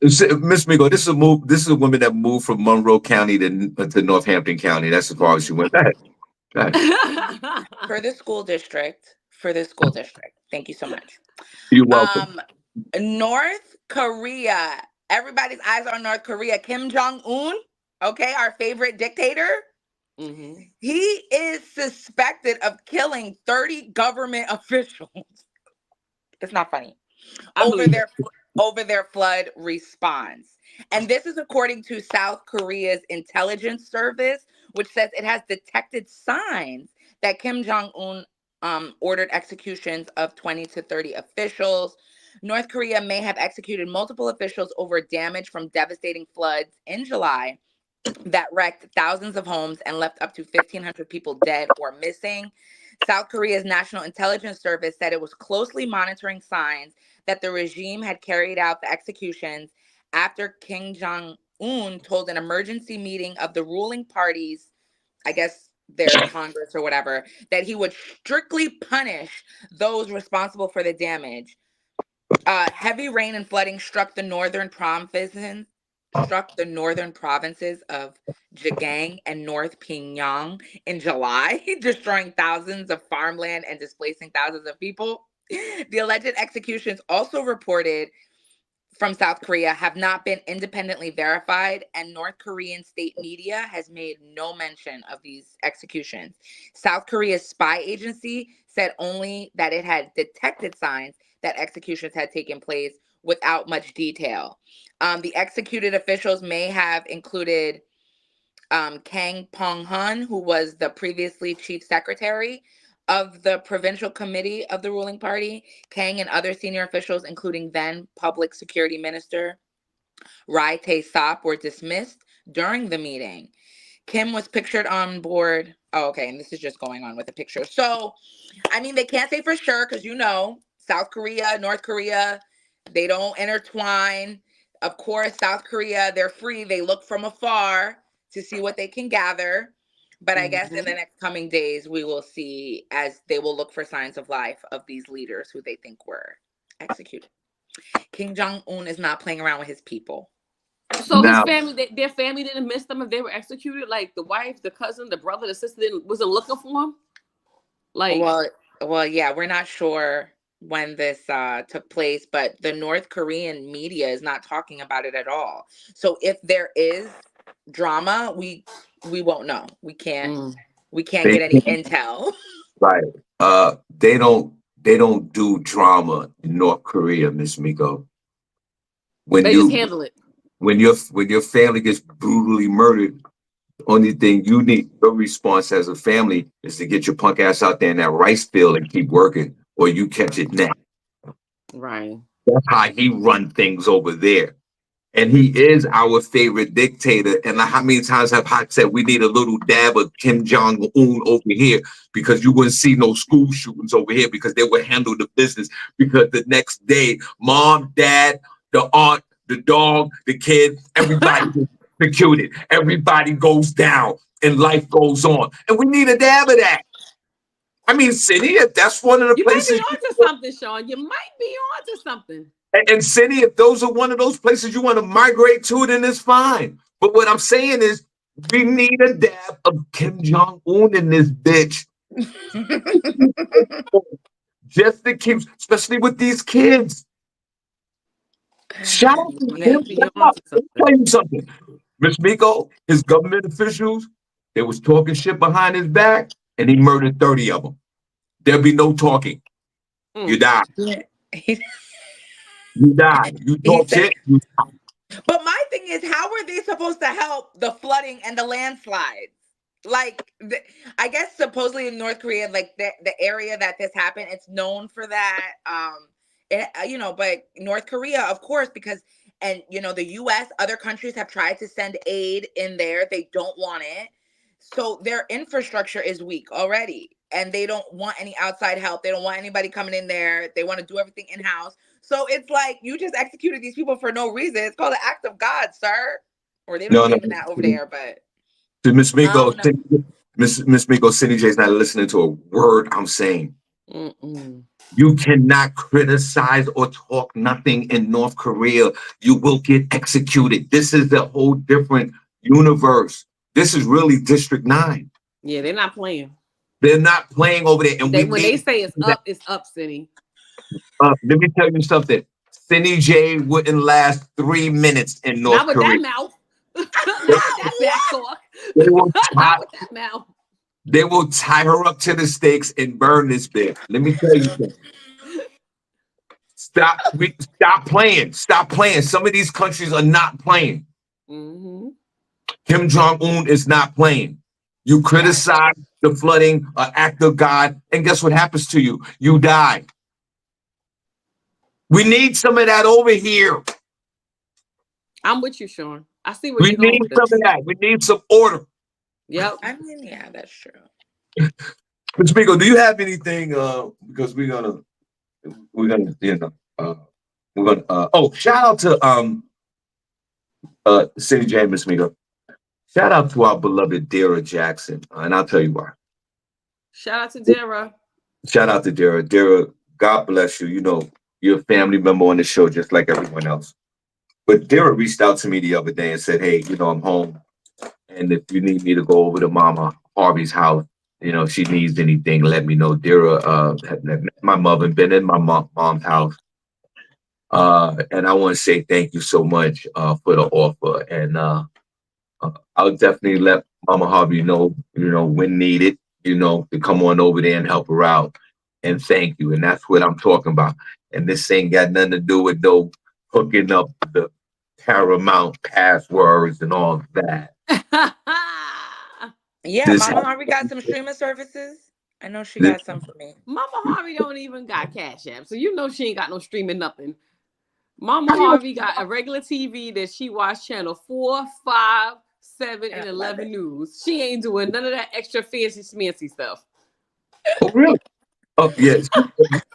Miss Miko, this is a move. This is a woman that moved from Monroe County to Northampton County. That's as far as she went. Go ahead. Go ahead. For the school district. For the school district. Thank you so much. You're welcome. North Korea. Everybody's eyes are on North Korea. Kim Jong-un, okay, our favorite dictator. Mm-hmm. He is suspected of killing 30 government officials. It's not funny. I believe it. Over their flood response. And this is according to South Korea's intelligence service, which says it has detected signs that Kim Jong-un ordered executions of 20 to 30 officials. North Korea may have executed multiple officials over damage from devastating floods in July that wrecked thousands of homes and left up to 1,500 people dead or missing. South Korea's National Intelligence Service said it was closely monitoring signs that the regime had carried out the executions after Kim Jong-un told an emergency meeting of the ruling parties, I guess their Congress or whatever, that he would strictly punish those responsible for the damage. Heavy rain and flooding struck the northern provinces of Jegang and North Pyongyang in July, destroying thousands of farmland and displacing thousands of people. The alleged executions, also reported from South Korea, have not been independently verified, and North Korean state media has made no mention of these executions. South Korea's spy agency said only that it had detected signs that executions had taken place without much detail. The executed officials may have included Kang Pong-hun, who was the previously chief secretary of the provincial committee of the ruling party. Kang and other senior officials, including then public security minister Rai Tae-sop, were dismissed during the meeting. Kim was pictured on board. Oh, okay, and this is just going on with the picture. So, I mean, they can't say for sure because South Korea, North Korea, they don't intertwine. Of course, South Korea, they're free. They look from afar to see what they can gather. But I guess in the next coming days, we will see as they will look for signs of life of these leaders who they think were executed. Kim Jong-un is not playing around with his people. So his family, their family didn't miss them if they were executed. Like the wife, the cousin, the brother, the sister wasn't looking for him. Like, well, yeah, we're not sure when this took place, but the North Korean media is not talking about it at all. So if there is drama, we won't know. We can't They get any intel. right. They don't do drama in North Korea, Miss Miko. When they just you handle it. when your family gets brutally murdered, the only thing you need, your response as a family, is to get your punk ass out there in that rice field and keep working, or you catch it next. Right. That's how he run things over there. And he is our favorite dictator. And like, how many times have I said we need a little dab of Kim Jong Un over here because you wouldn't see no school shootings over here because they would handle the business. Because the next day, mom, dad, the aunt, the dog, the kid, everybody gets executed. Everybody goes down and life goes on. And we need a dab of that. I mean, City, if that's one of the You might be places onto something, Sean. You might be onto something. and City, if those are one of those places you want to migrate to, then it's fine. But what I'm saying is, we need a dab of Kim Jong Un in this bitch, just to keep, especially with these kids. Shout out to Kim. Maybe Shout you're out. onto Let me something. tell you something. Miss Miko, his government officials, they was talking shit behind his back, and he murdered 30 of them. There'll be no talking. You Mm. die. Yeah. You die. You He talk said, shit. You die. but my thing is, how are they supposed to help the flooding and the landslides? Like, I guess supposedly in North Korea, like the area that this happened, it's known for that. But North Korea, of course, because and the U.S., other countries have tried to send aid in there. They don't want it, so their infrastructure is weak already, and they don't want any outside help. They don't want anybody coming in there. They want to do everything in house. So it's like you just executed these people for no reason. It's called an act of God, sir. Or they don't No, no. believe in that over there, but To Miss I Miko, don't know. Miss Miko, SennyJ's not listening to a word I'm saying. Mm-mm. You cannot criticize or talk nothing in North Korea. You will get executed. This is a whole different universe. This is really District 9. Yeah, they're not playing. They're not playing over there. And They we when they need say it's up, City. let me tell you something. SennyJ wouldn't last 3 minutes in Not North with Korea. that mouth. Not with that back talk. They will tie, Not with that mouth. they will tie her up to the stakes and burn this bitch. Let me tell you something. Stop playing. Stop playing. Some of these countries are not playing. Mm-hmm. Kim Jong Un is not playing. You criticize the flooding, an act of God, and guess what happens to you? You die. We need some of that over here. I'm with you, Sean. I see where We you're going need with some of this. that. We need some order. Yep. I mean, yeah, that's true. But Spiegel, do you have anything? Because we're gonna, we're gonna. Oh, shout out to City James Miko. Shout out to our beloved Dara Jackson, and I'll tell you why. Shout out to Dara. Shout out to Dara. Dara, God bless you. You know, you're a family member on the show just like everyone else. But Dara reached out to me the other day and said, "Hey, I'm home, and if you need me to go over to Mama Harvey's house, if she needs anything, let me know." Dara had met my mother and been in my mom's house. And I want to say thank you so much for the offer. And I'll definitely let Mama Harvey know, when needed, to come on over there and help her out. And thank you. And that's what I'm talking about. And this ain't got nothing to do with no hooking up the Paramount passwords and all that. Yeah, This, Mama Harvey got some streaming services. I know she this got some for me. Mama Harvey don't even got Cash App, so you know she ain't got no streaming nothing. Mama how you Harvey got a regular TV that she watched channel 4, 5, 7, And and I love 11 it. news. She ain't doing none of that extra fancy smancy stuff. oh really? Oh yes.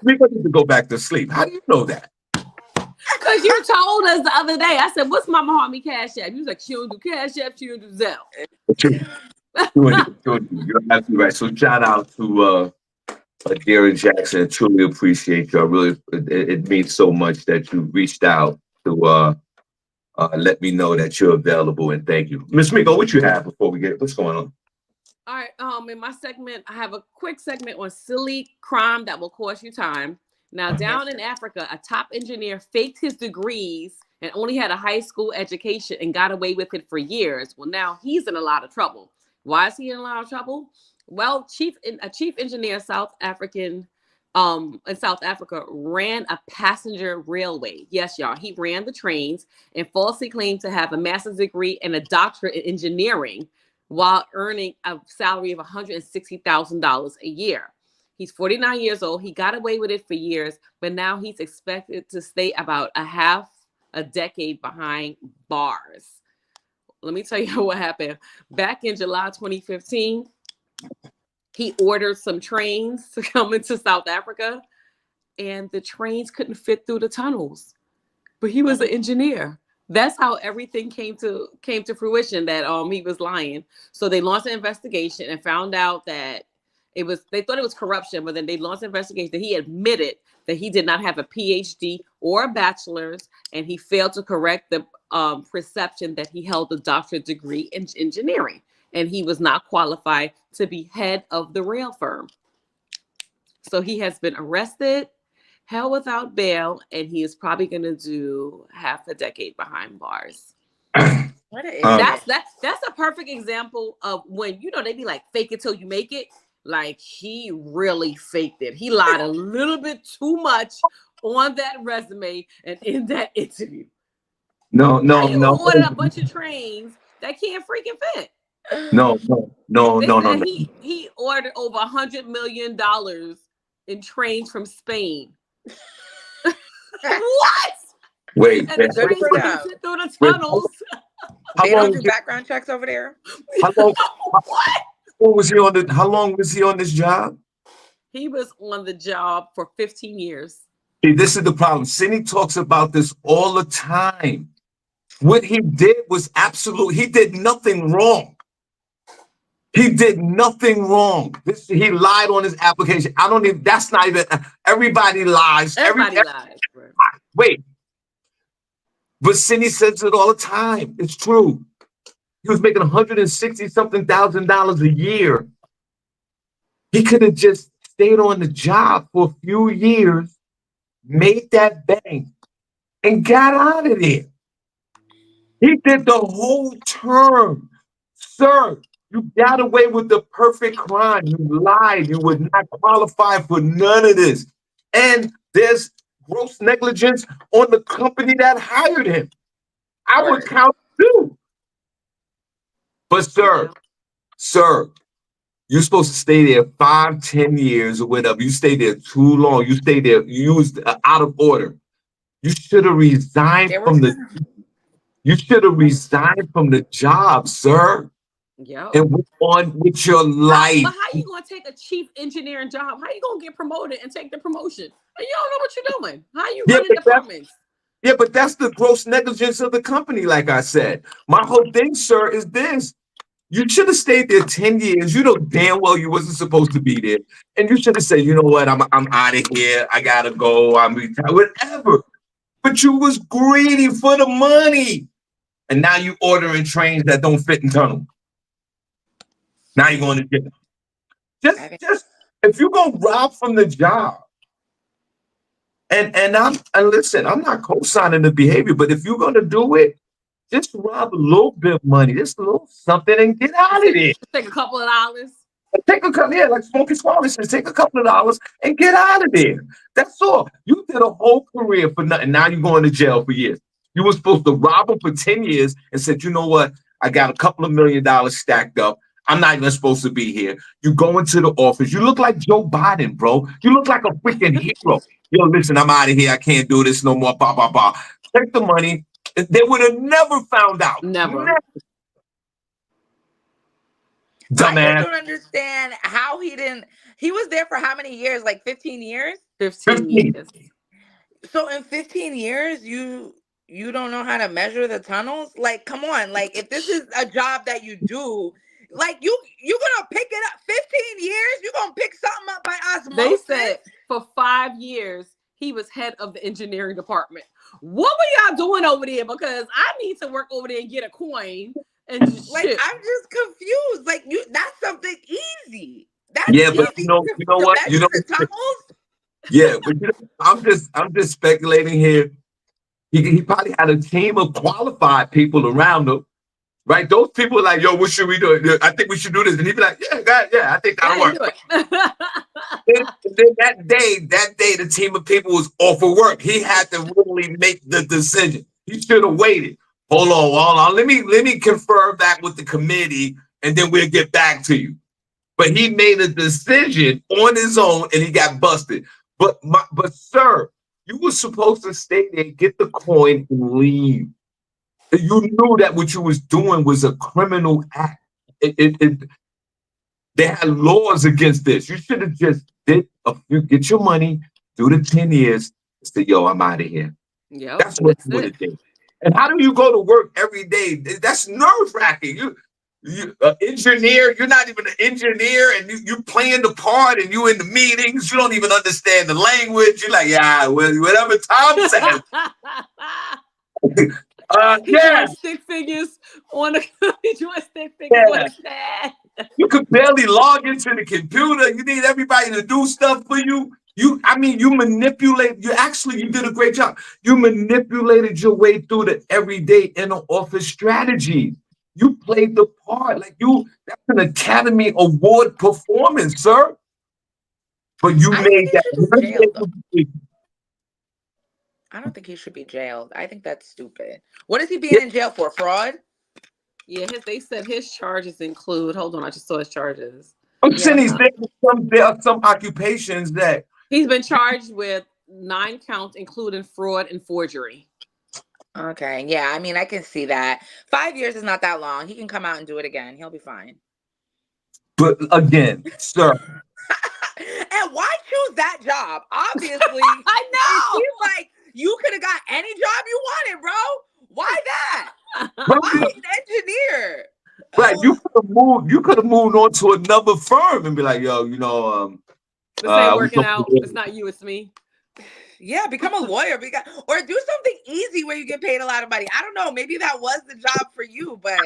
We need to go back to sleep. How do you know that? Cause you told us the other day. I said, "What's Mama Harvey Cash App?" You was like, "She don't do Cash App. She don't do Zelle." You're absolutely right. So shout out to Gary Jackson. I truly appreciate you. I really, it means so much that you reached out to let me know that you're available, and thank you, Miss Miko. What you have before we get what's going on? All right. In my segment, I have a quick segment on silly crime that will cost you time. Now, down in Africa, a top engineer faked his degrees and only had a high school education and got away with it for years. Well, now he's in a lot of trouble. Why is he in a lot of trouble? Well, a chief engineer, in South Africa, ran a passenger railway. Yes, y'all, he ran the trains and falsely claimed to have a master's degree and a doctorate in engineering while earning a salary of $160,000 a year. He's 49 years old. He got away with it for years, but now he's expected to stay about a decade behind bars. Let me tell you what happened. Back in July 2015, he ordered some trains to come into South Africa, and the trains couldn't fit through the tunnels. But he was an engineer. That's how everything came to fruition that he was lying. So they launched an investigation and found out that They thought it was corruption, but then they launched an investigation. He admitted that he did not have a PhD or a bachelor's, and he failed to correct the perception that he held a doctorate degree in engineering, and he was not qualified to be head of the rail firm. So he has been arrested, held without bail, and he is probably going to do half a decade behind bars. What an That's a perfect example of when, they be like, fake it till you make it. Like, he really faked it. He lied a little bit too much on that resume and in that interview. No. Ordered a bunch of trains that can't freaking fit. No. He ordered over $100 million in trains from Spain. What? Wait. And the trains couldn't fit through the tunnels. They don't do background checks over there. How long? What? How long was he on this job? He was on the job for 15 years. See, this is the problem. Cindy talks about this all the time. What he did was he did nothing wrong. He did nothing wrong. He lied on his application. That's not even, everybody lies. Everybody lies, bro. Wait. But Cindy says it all the time. It's true. He was making $160-something thousand a year. He could have just stayed on the job for a few years, made that bank, and got out of there. He did the whole term. Sir, you got away with the perfect crime. You lied. You would not qualify for none of this. And there's gross negligence on the company that hired him. I would count too. But sir, you're supposed to stay there 5-10 years or whatever. You stay there too long. You stay there. You was out of order. You should have resigned from the. You should have resigned from the job, sir. Yeah. And went on with your life. But how you gonna take a chief engineering job? How you gonna get promoted and take the promotion? And you don't know what you're doing. How you running departments? Yeah, but that's the gross negligence of the company, like I said. My whole thing, sir, is this. You should have stayed there 10 years. You know damn well you wasn't supposed to be there. And you should have said, you know what, I'm out of here. I gotta go. I'm retired, whatever. But you was greedy for the money. And now you ordering trains that don't fit in tunnel. Now you're going to jail. Just if you're gonna rob from the job, and listen, I'm not co-signing the behavior, but if you're gonna do it, just rob a little bit of money, just a little something, and get out of there. Take a couple of dollars. Take a couple, like Smokey Squally says, take a couple of dollars and get out of there. That's all. You did a whole career for nothing. Now you're going to jail for years. You were supposed to rob him for 10 years and said, you know what? I got a couple of $1 million stacked up. I'm not even supposed to be here. You go into the office. You look like Joe Biden, bro. You look like a freaking hero. Yo, listen, I'm out of here. I can't do this no more. Bah, bah, bah. Take the money. They would have never found out. Never. Dumbass. I don't understand how he didn't. He was there for how many years? Like 15 years? 15 years. So in 15 years, you don't know how to measure the tunnels? Like, come on. Like, if this is a job that you do, like you're gonna pick it up 15 years, you're gonna pick something up by osmosis. They said for 5 years he was head of the engineering department. What were y'all doing over there? Because I need to work over there and get a coin and just like shit. I'm just confused. Like that's something easy. That's yeah, but easy you know what? You know the tunnels? Yeah, but I'm just speculating here. He probably had a team of qualified people around him. Right, those people are like, yo, what should we do? I think we should do this, and he'd be like, yeah, I think that'll work. then that day, the team of people was off of work. He had to really make the decision. He should have waited. Hold on. Let me confirm that with the committee, and then we'll get back to you. But he made a decision on his own, and he got busted. But sir, you were supposed to stay there, get the coin, and leave. You knew that what you was doing was a criminal act. They had laws against this. You should have just get your money, do the 10 years, and say, yo, I'm out of here. Yeah, that's what you would have did. And how do you go to work every day? That's nerve-wracking. You engineer, you're not even an engineer, and you playing the part, and you in the meetings, you don't even understand the language. You're like, yeah, whatever Tom says. He Yeah, doing stick figures on the he doing stick figures on yeah. the stand. You could barely log into the computer. You need everybody to do stuff for you. You manipulate. You did a great job. You manipulated your way through the everyday inner office strategy. You played the part like that's an Academy Award performance, sir. But you I think made he that should be one jailed though. day. I don't think he should be jailed. I think that's stupid. What is he being in jail for? Fraud? Yeah, they said his charges include. Hold on, I just saw his charges. I'm Yeah, saying let me see. there are some occupations that He's been charged with 9 counts, including fraud and forgery. Okay, yeah, I mean, I can see that. 5 years is not that long. He can come out and do it again. He'll be fine. but again, sir. And why choose that job? Obviously, I it know. seems like you could have got any job you wanted, bro. Why that? Why Right. an engineer? Right, you could have moved on to another firm and be like, yo, This ain't we working don't out. It's not you, it's me. Yeah, become a lawyer, or do something easy where you get paid a lot of money. I don't know. Maybe that was the job for you, but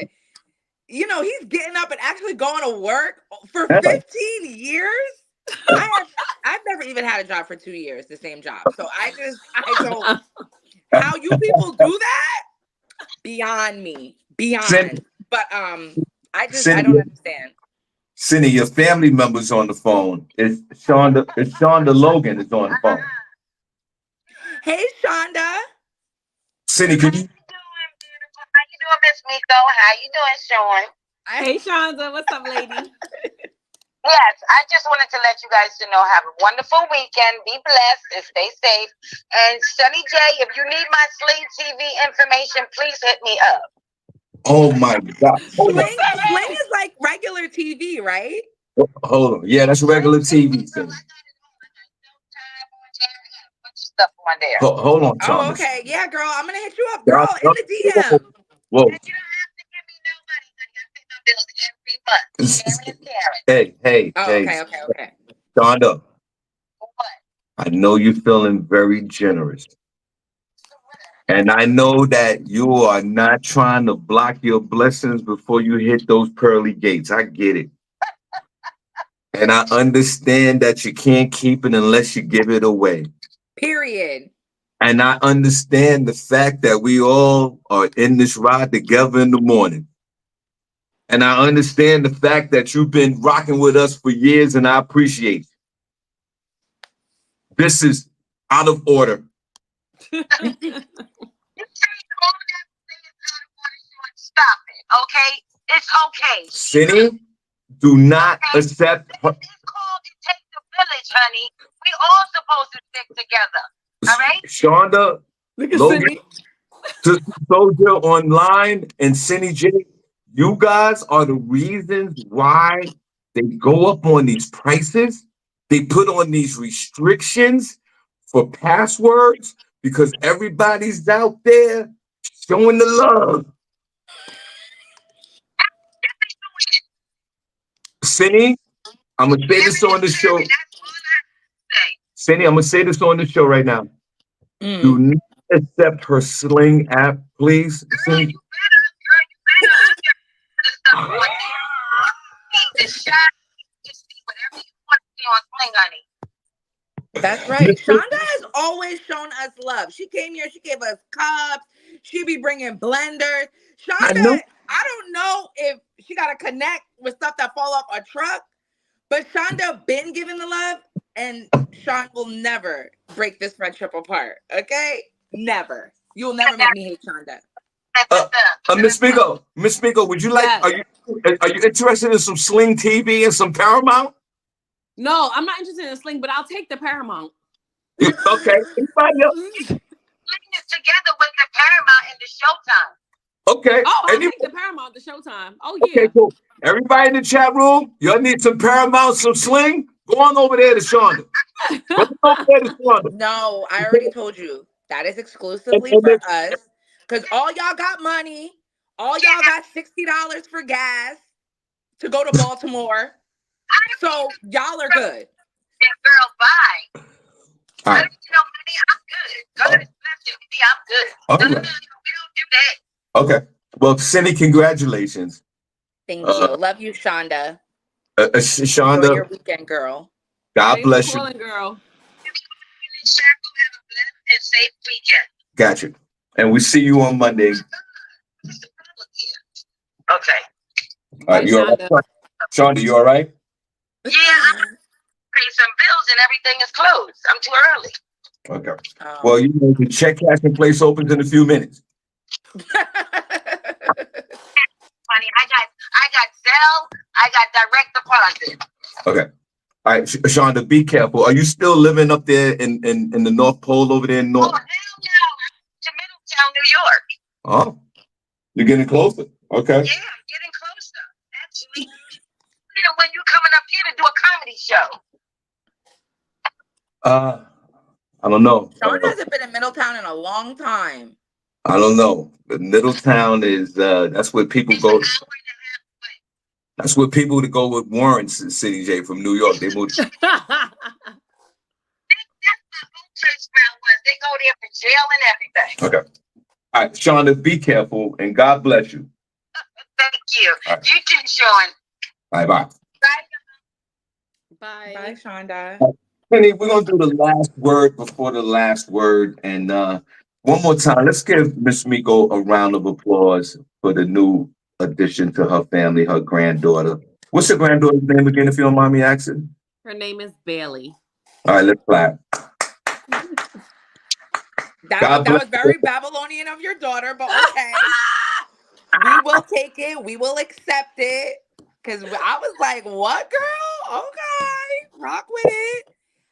he's getting up and actually going to work for 15 years. I've never even had a job for 2 years, the same job. So I don't. How you people do that? Beyond me, Cindy, beyond. But I Cindy, don't understand. Cindy, your family member's on the phone. It's Shonda Logan is on the phone. Hey, Shonda. Cindy, How can you you doing, beautiful? How you doing, Miss Miko? How you doing, Shawn? Hey Shonda, what's up, lady? Yes, I just wanted to let you guys to know, have a wonderful weekend. Be blessed and stay safe. And Sunny J, if you need my Sling TV information, please hit me up. Oh my God. Hold on. Sling is like regular TV, right? Hold on. Yeah, that's regular TV, Cindy. Stuff on there. Hold on, Oh, Thomas. okay. Yeah, girl. I'm gonna hit you up, girl, in the DM. Whoa. And you don't have to give me no money, honey. I pay my bills every month. Sharon is Karen. Oh, okay. Shonda, What? I know you're feeling very generous. And I know that you are not trying to block your blessings before you hit those pearly gates. I get it. And I understand that you can't keep it unless you give it away. Period. And I understand the fact that we all are in this ride together in the morning. And I understand the fact that you've been rocking with us for years, and I appreciate it. This is out of order. You say all that things out of order, Shawn. Stop it, okay? It's okay. Cindy, do not accept. It's called It Takes a Village, honey. We all supposed to stick together. All right? Shonda, Look at Logan, Cindy. Sister Soldier Online, and SennyJ, you guys are the reasons why they go up on these prices. They put on these restrictions for passwords because everybody's out there showing the love. Cindy, I'm gonna say this on the show. That's all I say. Cindy, I'm gonna say this on the show right now. Do not accept her Sling app, please. Girl, Cindy. you better put the stuff on there. You need to shop, you see whatever you want to see on Sling, honey. That's right. Shonda has always shown us love. She came here, she gave us cups, she be bringing blenders. I know. Shonda, I don't know if she got to connect with stuff that fall off a truck, but Shonda been giving the love, and Sean will never break this friendship apart. Okay? Never. You'll never make me hate Shonda. Miss Miko, would you like? Yes. Are you interested in some Sling TV and some Paramount? No, I'm not interested in a Sling, but I'll take the Paramount. Okay. Anybody else? Sling is together with the Paramount and the Showtime. Okay. Oh, I'll take the Paramount, the Showtime. Oh yeah. Okay, cool. Everybody in the chat room, y'all need some Paramount, some Sling? Go on over there to Shonda. Go on over there to Shonda. No, I already told you. That is exclusively And for us. Because all y'all got money. All y'all got $60 for gas. to go to Baltimore. So y'all are good. Yeah, girl, bye. All I right. don't need no money. I'm good. God is blessing me. I'm good. All No, right. we don't do that. Okay. Well, Cindy, congratulations. Thank you. Love you, Shonda. Enjoy Shonda, your weekend, girl. God Thanks bless for you. calling, girl. Shackle, have a blessed and safe weekend. Got you. And we see you on Monday. What's the problem here? Okay. All right, Bye, you all Shonda. right? Shonda, you all right? Yeah, I'm pay some bills and everything is closed. I'm too early. Okay. Oh. Well, you know, the check cashing place opens in a few minutes. Honey, I got Zelle, I got direct deposit. Okay. All right, Shonda, be careful. Are you still living up there in the North Pole over there in Oh, North? hell no. I'm to Middletown, New York. Oh, you're getting closer. Okay. Yeah, I'm getting closer. Actually, you know, when you coming up here to do a comedy show. I don't know. Sean hasn't been in Middletown in a long time. I don't know. The Middletown is that's where people It's an hour go. and a half away. That's where people to go with warrants in SennyJ from New York. They moved. That's my old place where I was. They go there for jail and everything. Okay. All right, Shonda, be careful and God bless you. Thank you. All right. You too, Sean. Bye bye. Bye. Bye. Bye, Shonda. Penny, we're gonna do the last word before the last word, and one more time, let's give Miss Miko a round of applause for the new addition to her family, her granddaughter. What's your granddaughter's name again, if you don't mind me asking? Her name is Bailey. All right, let's clap. That was very Babylonian of your daughter, but okay. We will take it. We will accept it. Because I was like, what, girl? Okay. Rock with it.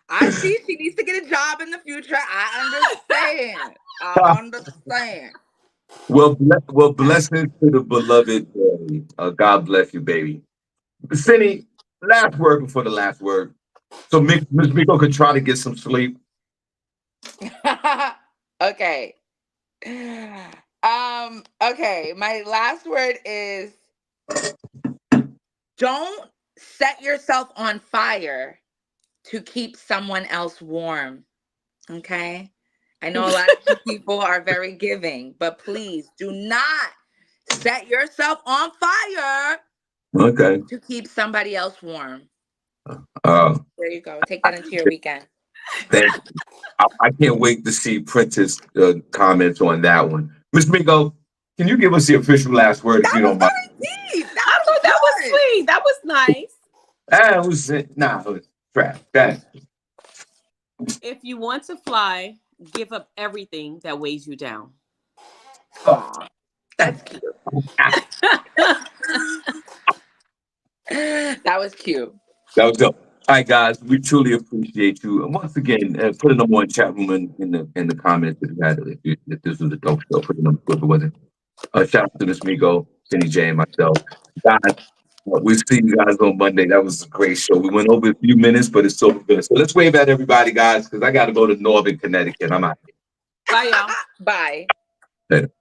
I see she needs to get a job in the future. I understand. Well, blessings to the beloved Bailey. God bless you, baby. Cindy, last word before the last word. So Miss Miko could try to get some sleep. Okay. Okay. My last word is don't set yourself on fire to keep someone else warm. Okay. I know a lot of people are very giving, but please do not set yourself on fire Okay. to keep somebody else warm. Uh, There you go. Take that into your weekend. thank you. I can't wait to see Prentice's comments on that one. Miss Miko, can you give us the official last word if you don't mind? Deep. I thought that was sweet. That was nice. It was it was trash. Okay. If you want to fly, give up everything that weighs you down. Aw, that's cute. That was cute. That was dope. All right, guys, we truly appreciate you. And once again, put a number one chat room in the comments if this was a dope show. Put a number if it wasn't. Shout out to Miss Miko, SennyJ, and myself. Guys, we'll see you guys on Monday. That was a great show. We went over a few minutes, but it's so good. So let's wave at everybody, guys, because I got to go to Northern Connecticut. I'm out. Bye, y'all. Bye. Later.